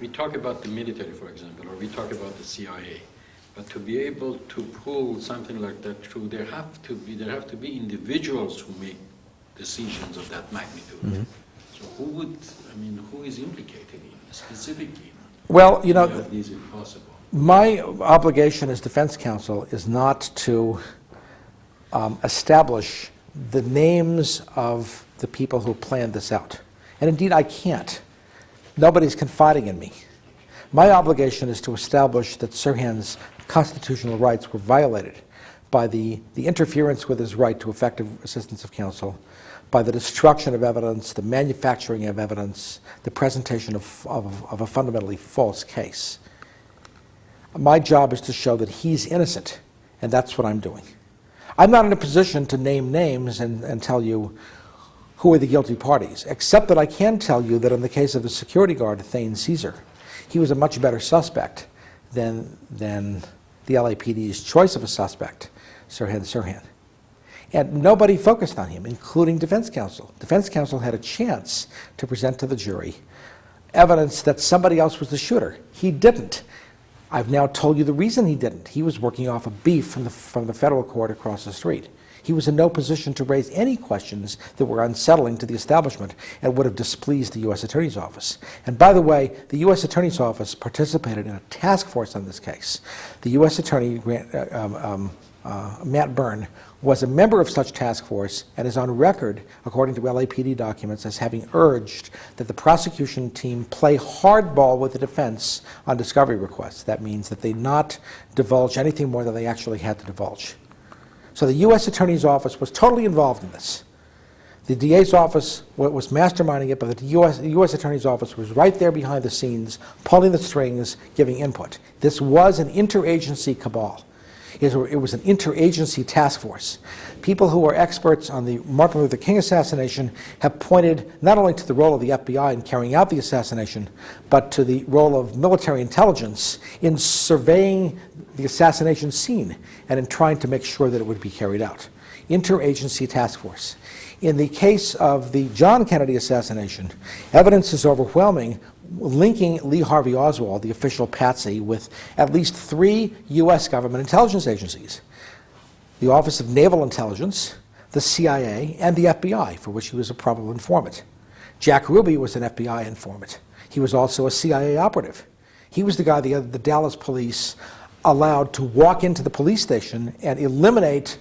We talk about the military, for example, or we talk about the CIA. But to be able to pull something like that through, there have to be individuals who make decisions of that magnitude. Mm-hmm. So who is implicated specifically?
Well,
These if possible.
My obligation as defense counsel is not to establish the names of the people who planned this out. And indeed, I can't. Nobody's confiding in me. My obligation is to establish that Sirhan's constitutional rights were violated by the interference with his right to effective assistance of counsel, by the destruction of evidence, the manufacturing of evidence, the presentation of a fundamentally false case. My job is to show that he's innocent, and that's what I'm doing. I'm not in a position to name names and tell you who are the guilty parties, except that I can tell you that in the case of the security guard, Thane Caesar, he was a much better suspect than the LAPD's choice of a suspect, Sirhan. And nobody focused on him, including defense counsel. Defense counsel had a chance to present to the jury evidence that somebody else was the shooter. He didn't. I've now told you the reason he didn't. He was working off a beef from the federal court across the street. He was in no position to raise any questions that were unsettling to the establishment and would have displeased the U.S. Attorney's Office. And by the way, the U.S. Attorney's Office participated in a task force on this case. The U.S. Attorney, Matt Byrne, was a member of such task force and is on record, according to LAPD documents, as having urged that the prosecution team play hardball with the defense on discovery requests. That means that they not divulge anything more than they actually had to divulge. So the U.S. Attorney's Office was totally involved in this. The DA's office was masterminding it, but the U.S. Attorney's Office was right there behind the scenes, pulling the strings, giving input. This was an interagency cabal. It was an interagency task force. People who are experts on the Martin Luther King assassination have pointed not only to the role of the FBI in carrying out the assassination, but to the role of military intelligence in surveying the assassination scene and in trying to make sure that it would be carried out. Interagency task force. In the case of the John Kennedy assassination, evidence is overwhelming linking Lee Harvey Oswald, the official patsy, with at least 3 U.S. government intelligence agencies: the Office of Naval Intelligence, the CIA, and the FBI, for which he was a probable informant. Jack Ruby was an FBI informant. He was also a CIA operative. He was the guy the Dallas police allowed to walk into the police station and eliminate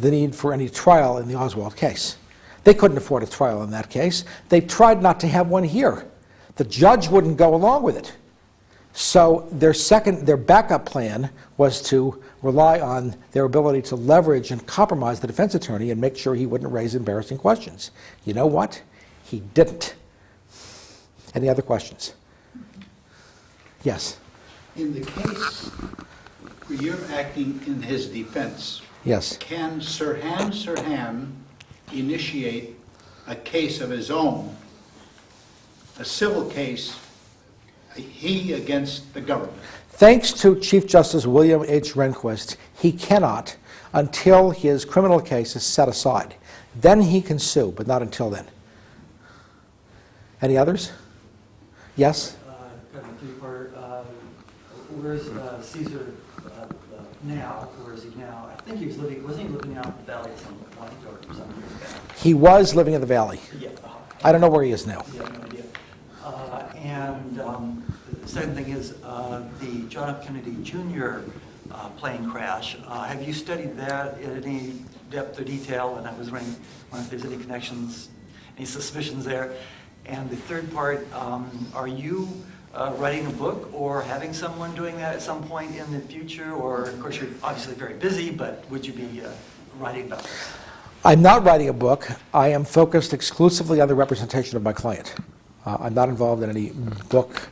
the need for any trial in the Oswald case. They couldn't afford a trial in that case. They tried not to have one here. The judge wouldn't go along with it. So their backup plan was to rely on their ability to leverage and compromise the defense attorney and make sure he wouldn't raise embarrassing questions. You know what? He didn't. Any other questions? Yes.
In the case where you're acting in his defense,
Yes.
can Sirhan initiate a case of his own, a civil case he against the government.
Thanks to Chief Justice William H. Rehnquist, he cannot until his criminal case is set aside. Then he can sue, but not until then. Any others? Yes?
Kind of a three-part. Where's Caesar now? Where is he now? I think he was living, wasn't he living out in the valley at some point or some years back?
He was living in the valley.
Yeah.
I don't know where he is now.
Yeah, no idea. And the second thing is the John F. Kennedy Jr. Plane crash. Have you studied that in any depth or detail? And I was wondering if there's any connections, any suspicions there. And the third part, are you writing a book or having someone doing that at some point in the future? Or, of course, you're obviously very busy, but would you be writing about this?
I'm not writing a book. I am focused exclusively on the representation of my client. I'm not involved in any book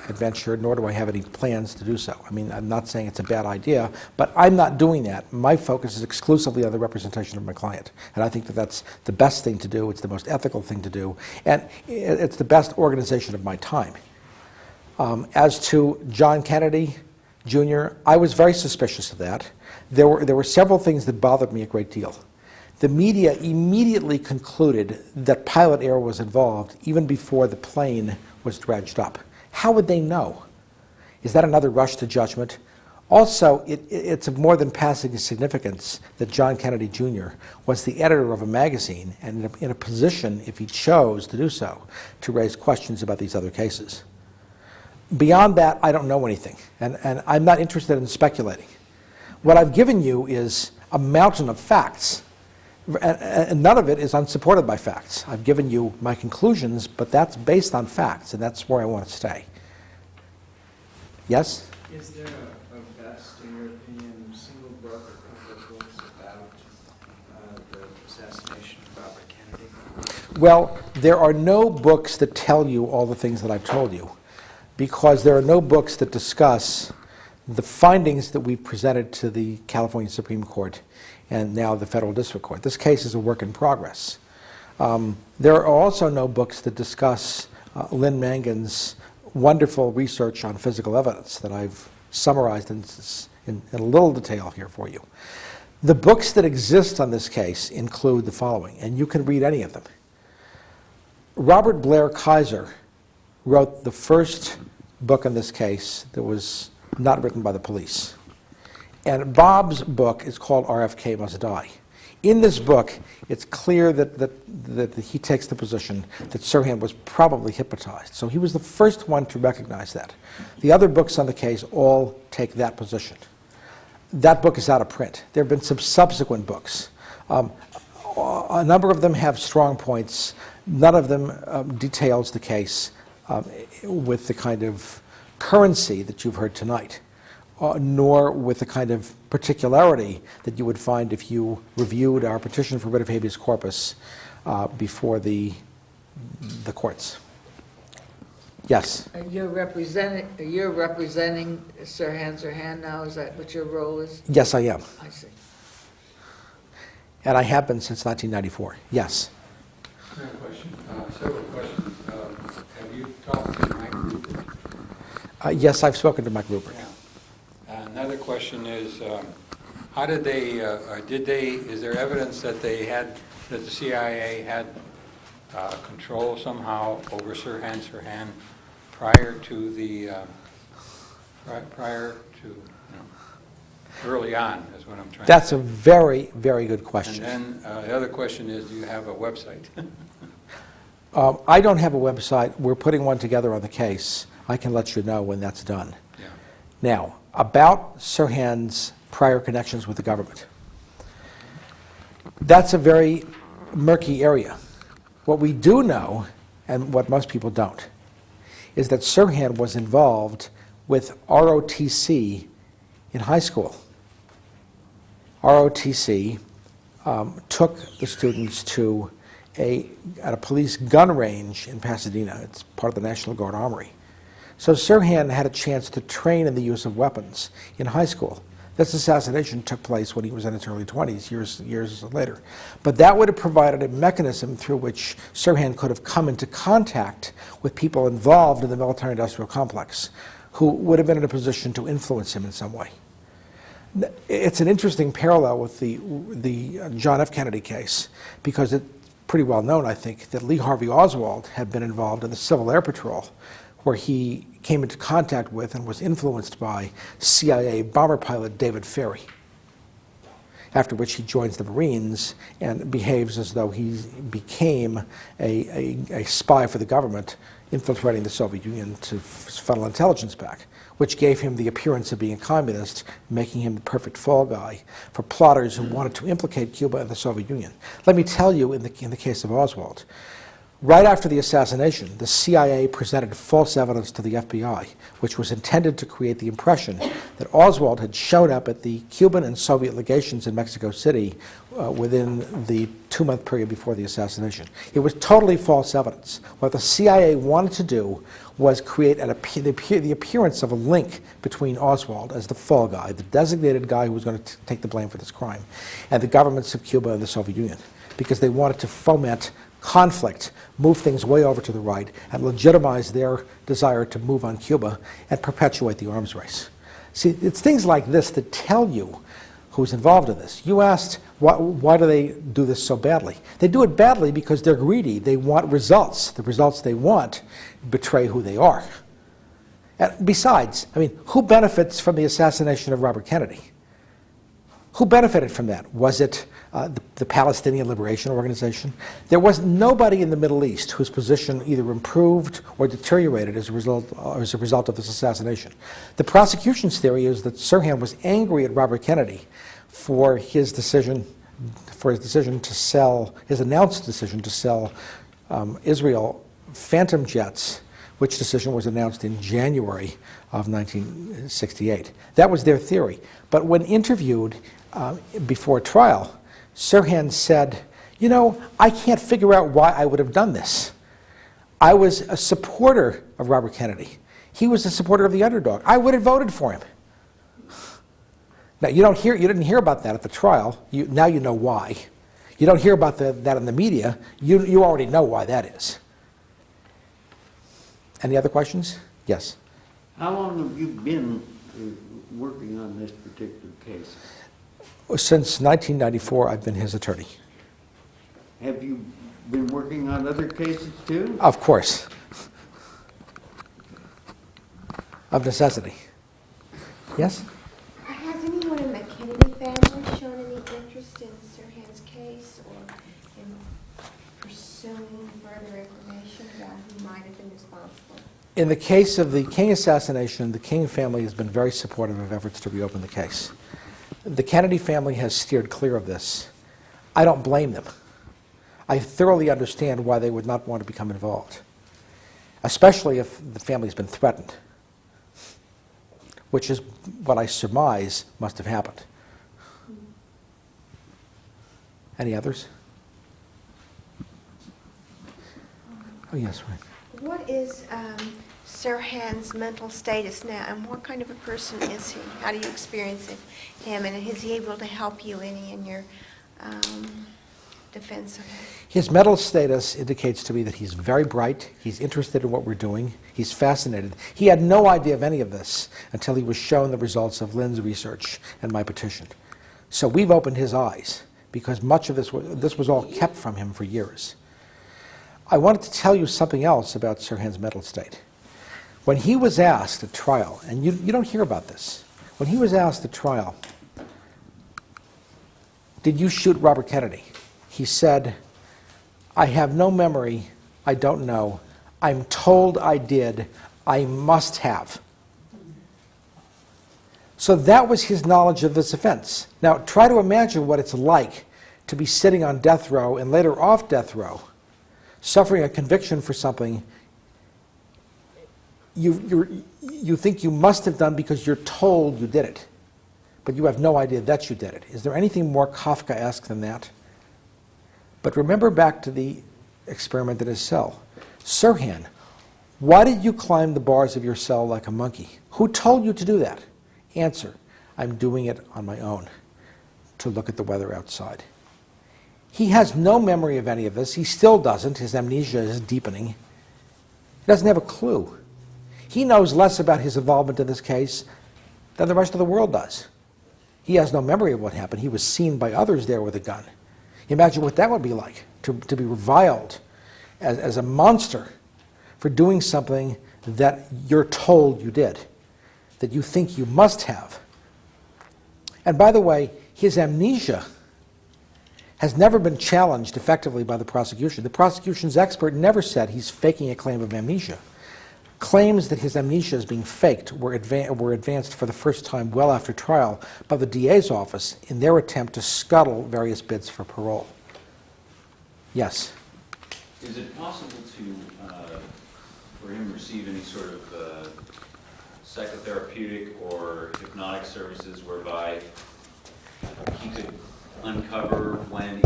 adventure, nor do I have any plans to do so. I mean, I'm not saying it's a bad idea, but I'm not doing that. My focus is exclusively on the representation of my client. And I think that that's the best thing to do. It's the most ethical thing to do. And it's the best organization of my time. As to John Kennedy Jr., I was very suspicious of that. There were several things that bothered me a great deal. The media immediately concluded that pilot error was involved even before the plane was dredged up. How would they know? Is that another rush to judgment? Also, it's of more than passing significance that John Kennedy Jr. was the editor of a magazine and in a position, if he chose to do so, to raise questions about these other cases. Beyond that, I don't know anything, and I'm not interested in speculating. What I've given you is a mountain of facts, and none of it is unsupported by facts. I've given you my conclusions, but that's based on facts, and that's where I want to stay. Yes?
Is there a best, in your opinion, single book or couple of books about the assassination of Robert Kennedy?
Well, there are no books that tell you all the things that I've told you, because there are no books that discuss the findings that we've presented to the California Supreme Court and now the Federal District Court. This case is a work in progress. There are also no books that discuss Lynn Mangan's wonderful research on physical evidence that I've summarized in a little detail here for you. The books that exist on this case include the following, and you can read any of them. Robert Blair Kaiser wrote the first book on this case that was not written by the police. And Bob's book is called RFK Must Die. In this book, it's clear that he takes the position that Sirhan was probably hypnotized. So he was the first one to recognize that. The other books on the case all take that position. That book is out of print. There have been some subsequent books. A number of them have strong points. None of them details the case with the kind of currency that you've heard tonight, nor with the kind of particularity that you would find if you reviewed our petition for writ of habeas corpus before the courts. Yes?
You're representing Sirhan now, is that what your role is?
Yes, I am.
I see.
And I have been since 1994. Yes?
I have a question, several questions. Have you talked to Mike Rupert?
Yes, I've spoken to Mike Rupert.
Yeah. Another question is, how did they, is there evidence that that the CIA had control somehow over Sirhan prior to early on, is what I'm trying
That's
to
a
say.
very, very good question.
And then the other question is, do you have a website?
I don't have a website. We're putting one together on the case. I can let you know when that's done.
Yeah.
Now, about Sirhan's prior connections with the government. That's a very murky area. What we do know, and what most people don't, is that Sirhan was involved with ROTC in high school. ROTC took the students to at a police gun range in Pasadena. It's part of the National Guard Armory. So Sirhan had a chance to train in the use of weapons in high school. This assassination took place when he was in his early 20s, years later. But that would have provided a mechanism through which Sirhan could have come into contact with people involved in the military-industrial complex who would have been in a position to influence him in some way. It's an interesting parallel with the John F. Kennedy case, because it's pretty well known, I think, that Lee Harvey Oswald had been involved in the Civil Air Patrol, where he came into contact with and was influenced by CIA bomber pilot David Ferrie, after which he joins the Marines and behaves as though he became a spy for the government, infiltrating the Soviet Union to funnel intelligence back, which gave him the appearance of being a communist, making him the perfect fall guy for plotters who wanted to implicate Cuba and the Soviet Union. Let me tell you, in the case of Oswald, right after the assassination, the CIA presented false evidence to the FBI, which was intended to create the impression that Oswald had shown up at the Cuban and Soviet legations in Mexico City within the 2-month period before the assassination. It was totally false evidence. What the CIA wanted to do was create the appearance of a link between Oswald as the fall guy, the designated guy who was going to take the blame for this crime, and the governments of Cuba and the Soviet Union, because they wanted to foment conflict, move things way over to the right, and legitimize their desire to move on Cuba and perpetuate the arms race. See, it's things like this that tell you who's involved in this. You asked, why do they do this so badly? They do it badly because they're greedy. They want results. The results they want betray who they are. And besides, I mean, who benefits from the assassination of Robert Kennedy? Who benefited from that? Was it the Palestinian Liberation Organization? There was nobody in the Middle East whose position either improved or deteriorated as a result of this assassination. The prosecution's theory is that Sirhan was angry at Robert Kennedy for his decision to sell, his announced decision to sell Israel Phantom jets, which decision was announced in January of 1968. That was their theory. But when interviewed before trial, Sirhan said, you know, I can't figure out why I would have done this. I was a supporter of Robert Kennedy. He was a supporter of the underdog. I would have voted for him. Now, you didn't hear about that at the trial. Now you know why. You don't hear about that in the media. You already know why that is. Any other questions? Yes.
How long have you been working on this particular case?
Since 1994, I've been his attorney.
Have you been working on other cases too?
Of course. Of necessity. Yes?
Has anyone in the Kennedy family shown any interest in Sirhan's case or in pursuing further information about who might have been responsible?
In the case of the King assassination, the King family has been very supportive of efforts to reopen the case. The Kennedy family has steered clear of this. I don't blame them. I thoroughly understand why they would not want to become involved, especially if the family's been threatened, which is what I surmise must have happened. Any others? Oh, yes, right.
What is Sirhan's mental status now, and what kind of a person is he? How do you experience him, and is he able to help you any in your defense of him?
His mental status indicates to me that he's very bright, he's interested in what we're doing, he's fascinated. He had no idea of any of this until he was shown the results of Lynn's research and my petition. So we've opened his eyes, because much of this was all kept from him for years. I wanted to tell you something else about Sirhan's mental state. When he was asked at trial, and you don't hear about this, when he was asked at trial, did you shoot Robert Kennedy? He said, I have no memory, I don't know, I'm told I did, I must have. So that was his knowledge of this offense. Now try to imagine what it's like to be sitting on death row and later off death row, suffering a conviction for something you think you must have done because you're told you did it, but you have no idea that you did it. Is there anything more Kafkaesque than that? But remember back to the experiment in his cell. Sirhan, why did you climb the bars of your cell like a monkey? Who told you to do that? Answer, I'm doing it on my own to look at the weather outside. He has no memory of any of this. He still doesn't. His amnesia is deepening. He doesn't have a clue. He knows less about his involvement in this case than the rest of the world does. He has no memory of what happened. He was seen by others there with a gun. Imagine what that would be like, to be reviled as a monster for doing something that you're told you did, that you think you must have. And by the way, his amnesia has never been challenged effectively by the prosecution. The prosecution's expert never said he's faking a claim of amnesia. Claims that his amnesia is being faked were advanced for the first time well after trial by the DA's office in their attempt to scuttle various bids for parole. Yes?
Is it possible for him to receive any sort of psychotherapeutic or hypnotic services whereby he could uncover when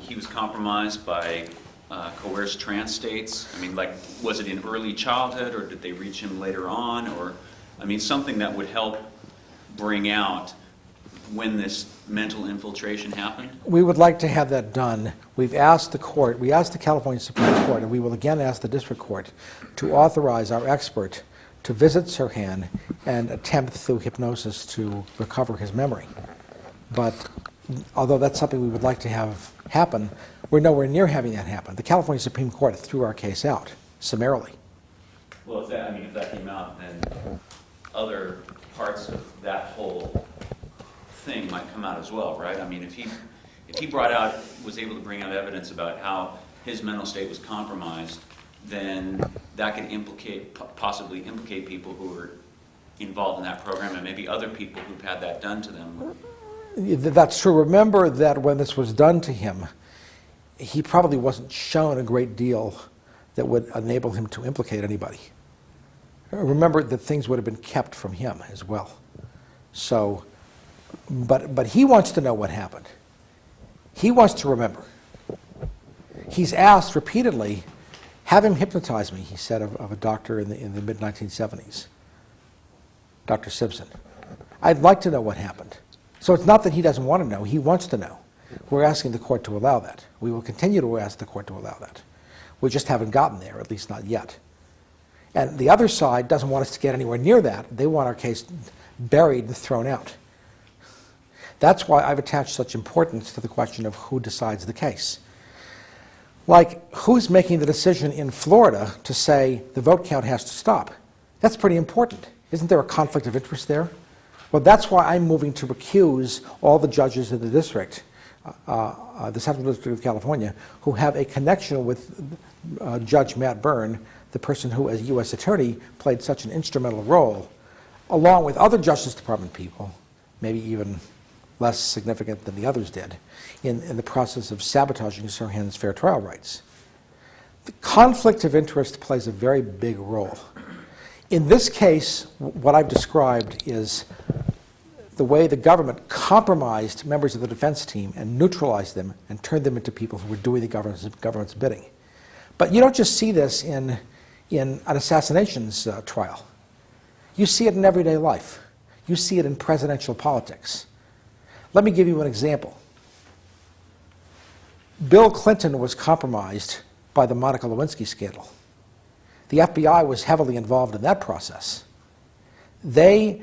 he was compromised by coerced trance states? I mean, like, was it in early childhood, or did they reach him later on? Or, I mean, something that would help bring out when this mental infiltration happened?
We would like to have that done. We've asked the court, we asked the California Supreme Court, and we will again ask the district court to authorize our expert to visit Sirhan and attempt through hypnosis to recover his memory. But although that's something we would like to have happen, we're nowhere near having that happen. The California Supreme Court threw our case out summarily.
Well, if that came out, then other parts of that whole thing might come out as well, right? I mean, if he was able to bring out evidence about how his mental state was compromised, then that could possibly implicate people who were involved in that program, and maybe other people who've had that done to them.
That's true. Remember that when this was done to him, he probably wasn't shown a great deal that would enable him to implicate anybody. Remember that things would have been kept from him as well. So, but he wants to know what happened. He wants to remember. He's asked repeatedly, have him hypnotize me, he said of a doctor in the mid-1970s, Dr. Simpson. I'd like to know what happened. So it's not that he doesn't want to know, he wants to know. We're asking the court to allow that. We will continue to ask the court to allow that. We just haven't gotten there, at least not yet. And the other side doesn't want us to get anywhere near that. They want our case buried and thrown out. That's why I've attached such importance to the question of who decides the case. Like, who's making the decision in Florida to say the vote count has to stop? That's pretty important. Isn't there a conflict of interest there? Well, that's why I'm moving to recuse all the judges in the district, the Central District of California, who have a connection with Judge Matt Byrne, the person who, as U.S. Attorney, played such an instrumental role, along with other Justice Department people, maybe even less significant than the others did, in the process of sabotaging Sirhan's fair trial rights. The conflict of interest plays a very big role. In this case, what I've described is the way the government compromised members of the defense team and neutralized them and turned them into people who were doing the government's bidding. But you don't just see this in an assassinations trial. You see it in everyday life. You see it in presidential politics. Let me give you an example. Bill Clinton was compromised by the Monica Lewinsky scandal. The FBI was heavily involved in that process. They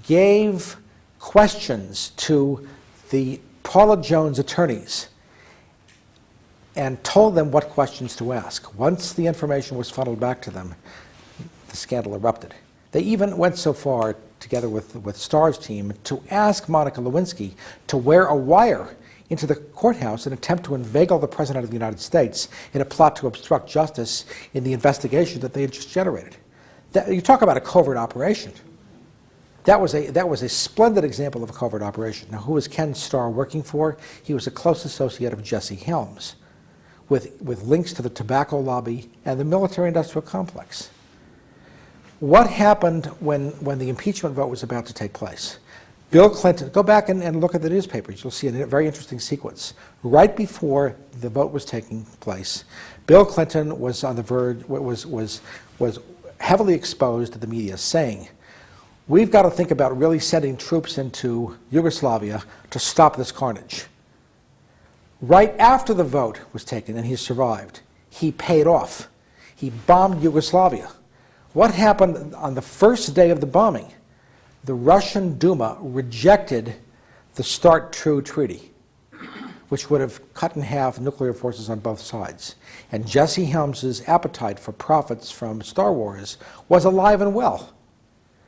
gave questions to the Paula Jones attorneys and told them what questions to ask. Once the information was funneled back to them, the scandal erupted. They even went so far, together with Starr's team, to ask Monica Lewinsky to wear a wire into the courthouse in an attempt to inveigle the President of the United States in a plot to obstruct justice in the investigation that they had just generated. You talk about a covert operation. That was a splendid example of a covert operation. Now, who was Ken Starr working for? He was a close associate of Jesse Helms, with links to the tobacco lobby and the military-industrial complex. What happened when the impeachment vote was about to take place? Bill Clinton, go back and look at the newspapers. You'll see a very interesting sequence. Right before the vote was taking place, Bill Clinton was on the verge, was heavily exposed to the media, saying, we've got to think about really sending troops into Yugoslavia to stop this carnage. Right after the vote was taken and he survived, he paid off. He bombed Yugoslavia. What happened on the first day of the bombing? The Russian Duma rejected the START True Treaty, which would have cut in half nuclear forces on both sides. And Jesse Helms's appetite for profits from Star Wars was alive and well,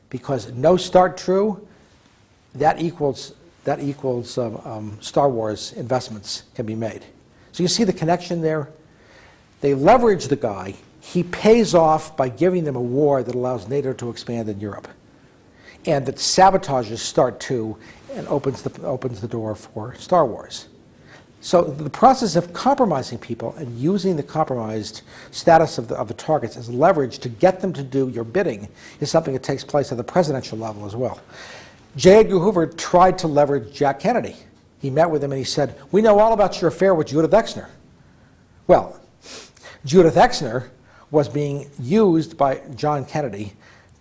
because no START True, that equals Star Wars investments can be made. So you see the connection there? They leverage the guy. He pays off by giving them a war that allows NATO to expand in Europe, and that sabotages START 2 and opens the door for Star Wars. So the process of compromising people and using the compromised status of the targets as leverage to get them to do your bidding is something that takes place at the presidential level as well. J. Edgar Hoover tried to leverage Jack Kennedy. He met with him and he said, "We know all about your affair with Judith Exner." Well, Judith Exner was being used by John Kennedy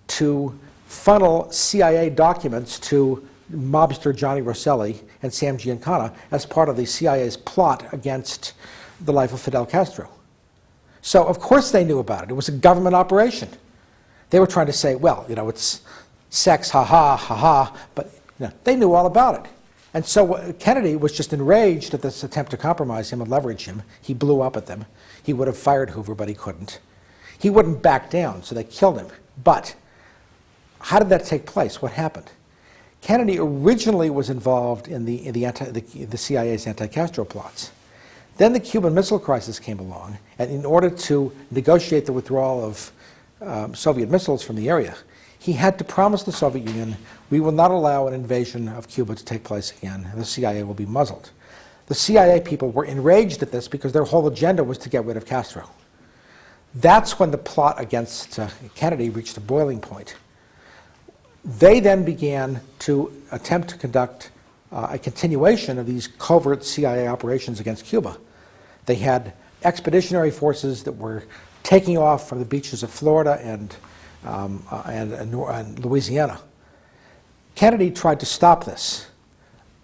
to funnel CIA documents to mobster Johnny Rosselli and Sam Giancana as part of the CIA's plot against the life of Fidel Castro. So of course they knew about it. It was a government operation. They were trying to say, well, you know, it's sex, ha-ha, ha-ha, but you know, they knew all about it. And so Kennedy was just enraged at this attempt to compromise him and leverage him. He blew up at them. He would have fired Hoover, but he couldn't. He wouldn't back down, so they killed him. But how did that take place? What happened? Kennedy originally was involved in the CIA's anti-Castro plots. Then the Cuban Missile Crisis came along, and in order to negotiate the withdrawal of Soviet missiles from the area, he had to promise the Soviet Union, we will not allow an invasion of Cuba to take place again, and the CIA will be muzzled. The CIA people were enraged at this because their whole agenda was to get rid of Castro. That's when the plot against Kennedy reached a boiling point. They then began to attempt to conduct a continuation of these covert CIA operations against Cuba. They had expeditionary forces that were taking off from the beaches of Florida and Louisiana. Kennedy tried to stop this.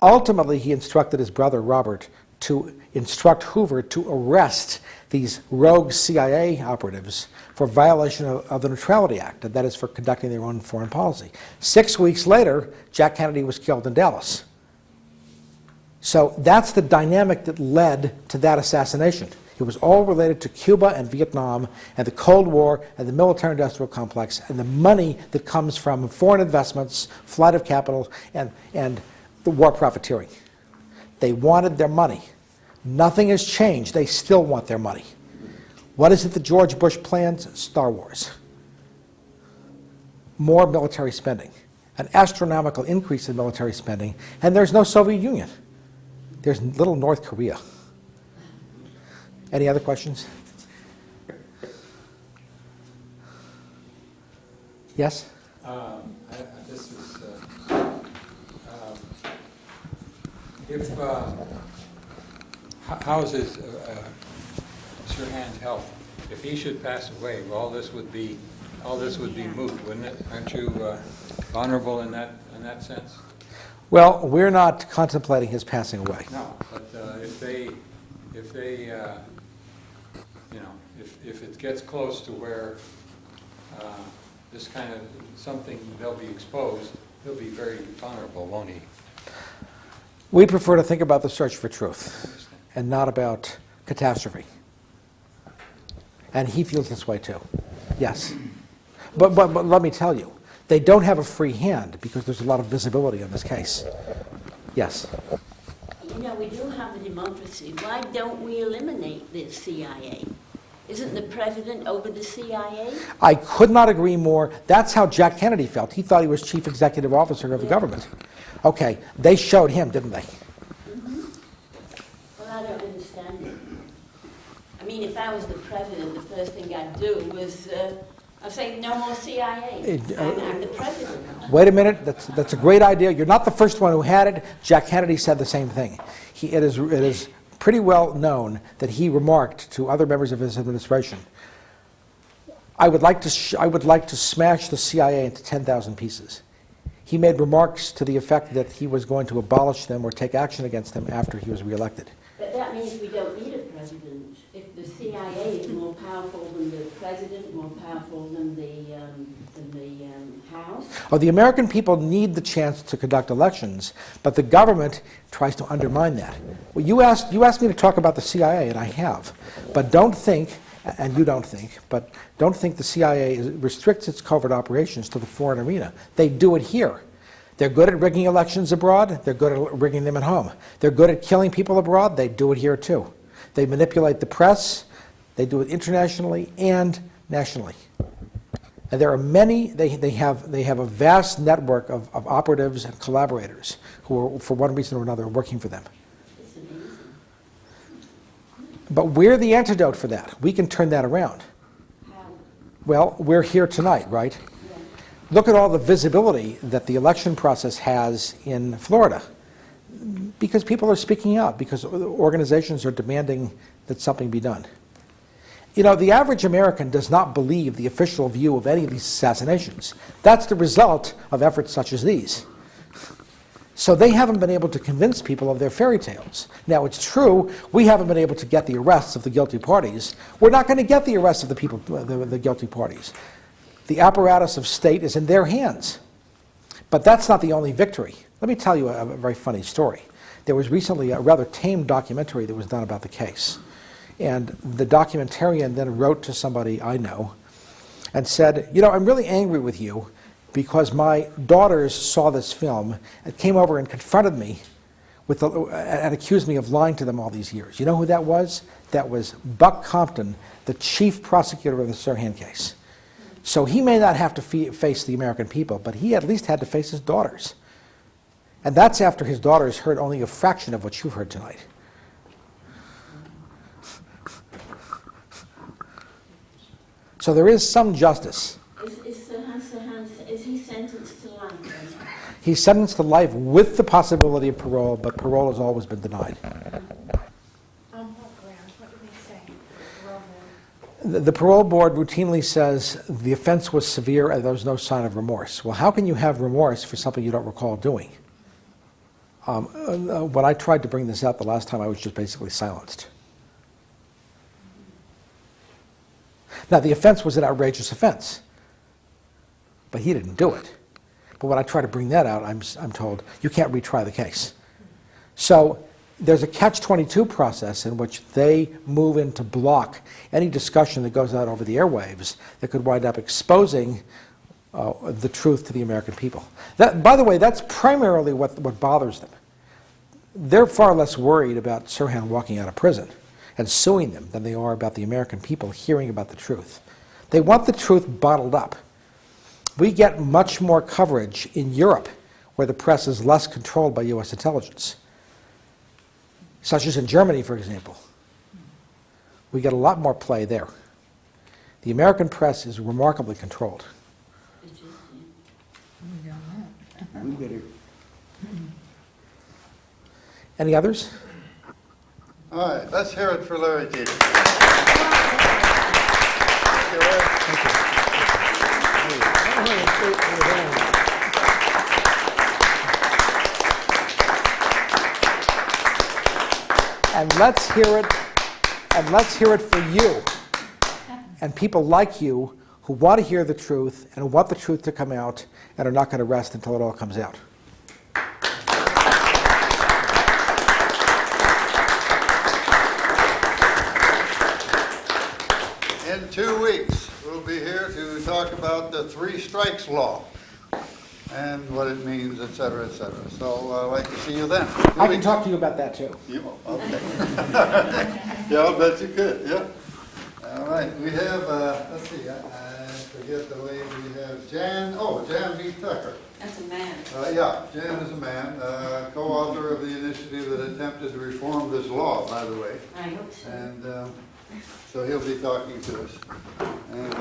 Ultimately, he instructed his brother, Robert, to instruct Hoover to arrest these rogue CIA operatives for violation of the Neutrality Act, and that is for conducting their own foreign policy. 6 weeks later, Jack Kennedy was killed in Dallas. So that's the dynamic that led to that assassination. It was all related to Cuba and Vietnam and the Cold War and the military-industrial complex and the money that comes from foreign investments, flight of capital, and the war profiteering. They wanted their money. Nothing has changed. They still want their money. What is it that George Bush plans? Star Wars. More military spending. An astronomical increase in military spending. And there's no Soviet Union. There's little North Korea. Any other questions? Yes?
This is, how is Sirhan's health? If he should pass away, all this would be moot, wouldn't it? Aren't you vulnerable in that sense?
Well, we're not contemplating his passing away.
No, but if it gets close to where this kind of something, they'll be exposed, he'll be very vulnerable, won't he?
We prefer to think about the search for truth and not about catastrophe. And he feels this way too. Yes. But let me tell you, they don't have a free hand because there's a lot of visibility on this case. Yes.
You know, we do have a democracy. Why don't we eliminate the CIA? Isn't the president over the CIA?
I could not agree more. That's how Jack Kennedy felt. He thought he was chief executive officer of the government. Okay, they showed him, didn't they?
Mm-hmm. Well, I don't understand it. I mean, if I was the president, the first thing I'd do was I'd say no more CIA. I'm the president.
Wait a minute. That's a great idea. You're not the first one who had it. Jack Kennedy said the same thing. It is pretty well known that he remarked to other members of his administration, I would like to smash the CIA into 10,000 pieces. he made remarks to the effect that he was going to abolish them or take action against them after he was reelected.
But that means we don't need a president. If the CIA is more powerful than the president, more powerful than the House.
Oh, the American people need the chance to conduct elections, but the government tries to undermine that. Well, you asked me to talk about the CIA, and I have. But don't think, and you don't think, but don't think the CIA restricts its covert operations to the foreign arena. They do it here. They're good at rigging elections abroad. They're good at rigging them at home. They're good at killing people abroad. They do it here too. They manipulate the press. They do it internationally and nationally. And there are many, they have a vast network of operatives and collaborators who are, for one reason or another, working for them. But we're the antidote for that. We can turn that around. Well, we're here tonight, right? Look at all the visibility that the election process has in Florida. Because people are speaking out, because organizations are demanding that something be done. You know, the average American does not believe the official view of any of these assassinations. That's the result of efforts such as these. So they haven't been able to convince people of their fairy tales. Now, it's true, we haven't been able to get the arrests of the guilty parties. We're not going to get the arrests of the people, the guilty parties. The apparatus of state is in their hands. But that's not the only victory. Let me tell you a very funny story. There was recently a rather tame documentary that was done about the case. And the documentarian then wrote to somebody I know and said, you know, I'm really angry with you because my daughters saw this film and came over and confronted me with and accused me of lying to them all these years. You know who that was? That was Buck Compton, the chief prosecutor of the Sirhan case. So he may not have to face the American people, but he at least had to face his daughters. And that's after his daughters heard only a fraction of what you've heard tonight. So there is some justice.
Is he sentenced to life then?
He's sentenced to life with the possibility of parole, but parole has always been denied.
On what grounds? What do they say? Parole board?
The parole board routinely says the offense was severe and there was no sign of remorse. Well, how can you have remorse for something you don't recall doing? When I tried to bring this out the last time, I was just basically silenced. Now, the offense was an outrageous offense, but he didn't do it. But when I try to bring that out, I'm told, you can't retry the case. So there's a catch-22 process in which they move in to block any discussion that goes out over the airwaves that could wind up exposing the truth to the American people. That, by the way, that's primarily what bothers them. They're far less worried about Sirhan walking out of prison and suing them than they are about the American people hearing about the truth. They want the truth bottled up. We get much more coverage in Europe, where the press is less controlled by U.S. intelligence, such as in Germany, for example. We get a lot more play there. The American press is remarkably controlled.
We better.
Any others?
All right, let's hear it for Larry Teeter.
And let's hear it for you and people like you who want to hear the truth and want the truth to come out and are not going to rest until it all comes out.
In 2 weeks, we'll be here to talk about the 3 strikes law and what it means, et cetera, et cetera. So I'd like to see you then.
I can talk to you about that too.
You, okay. Yeah, I'll bet you could, yeah. All right, we have, let's see, I forget the lady, we have Jan B. Tucker.
That's a man.
Yeah, Jan is a man, co-author of the initiative that attempted to reform this law, by the way.
I hope so.
And so he'll be talking to us. And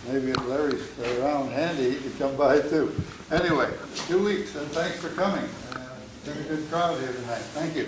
maybe if Larry's around handy, he could come by too. Anyway, 2 weeks, and thanks for coming. It's been a good crowd here tonight. Thank you.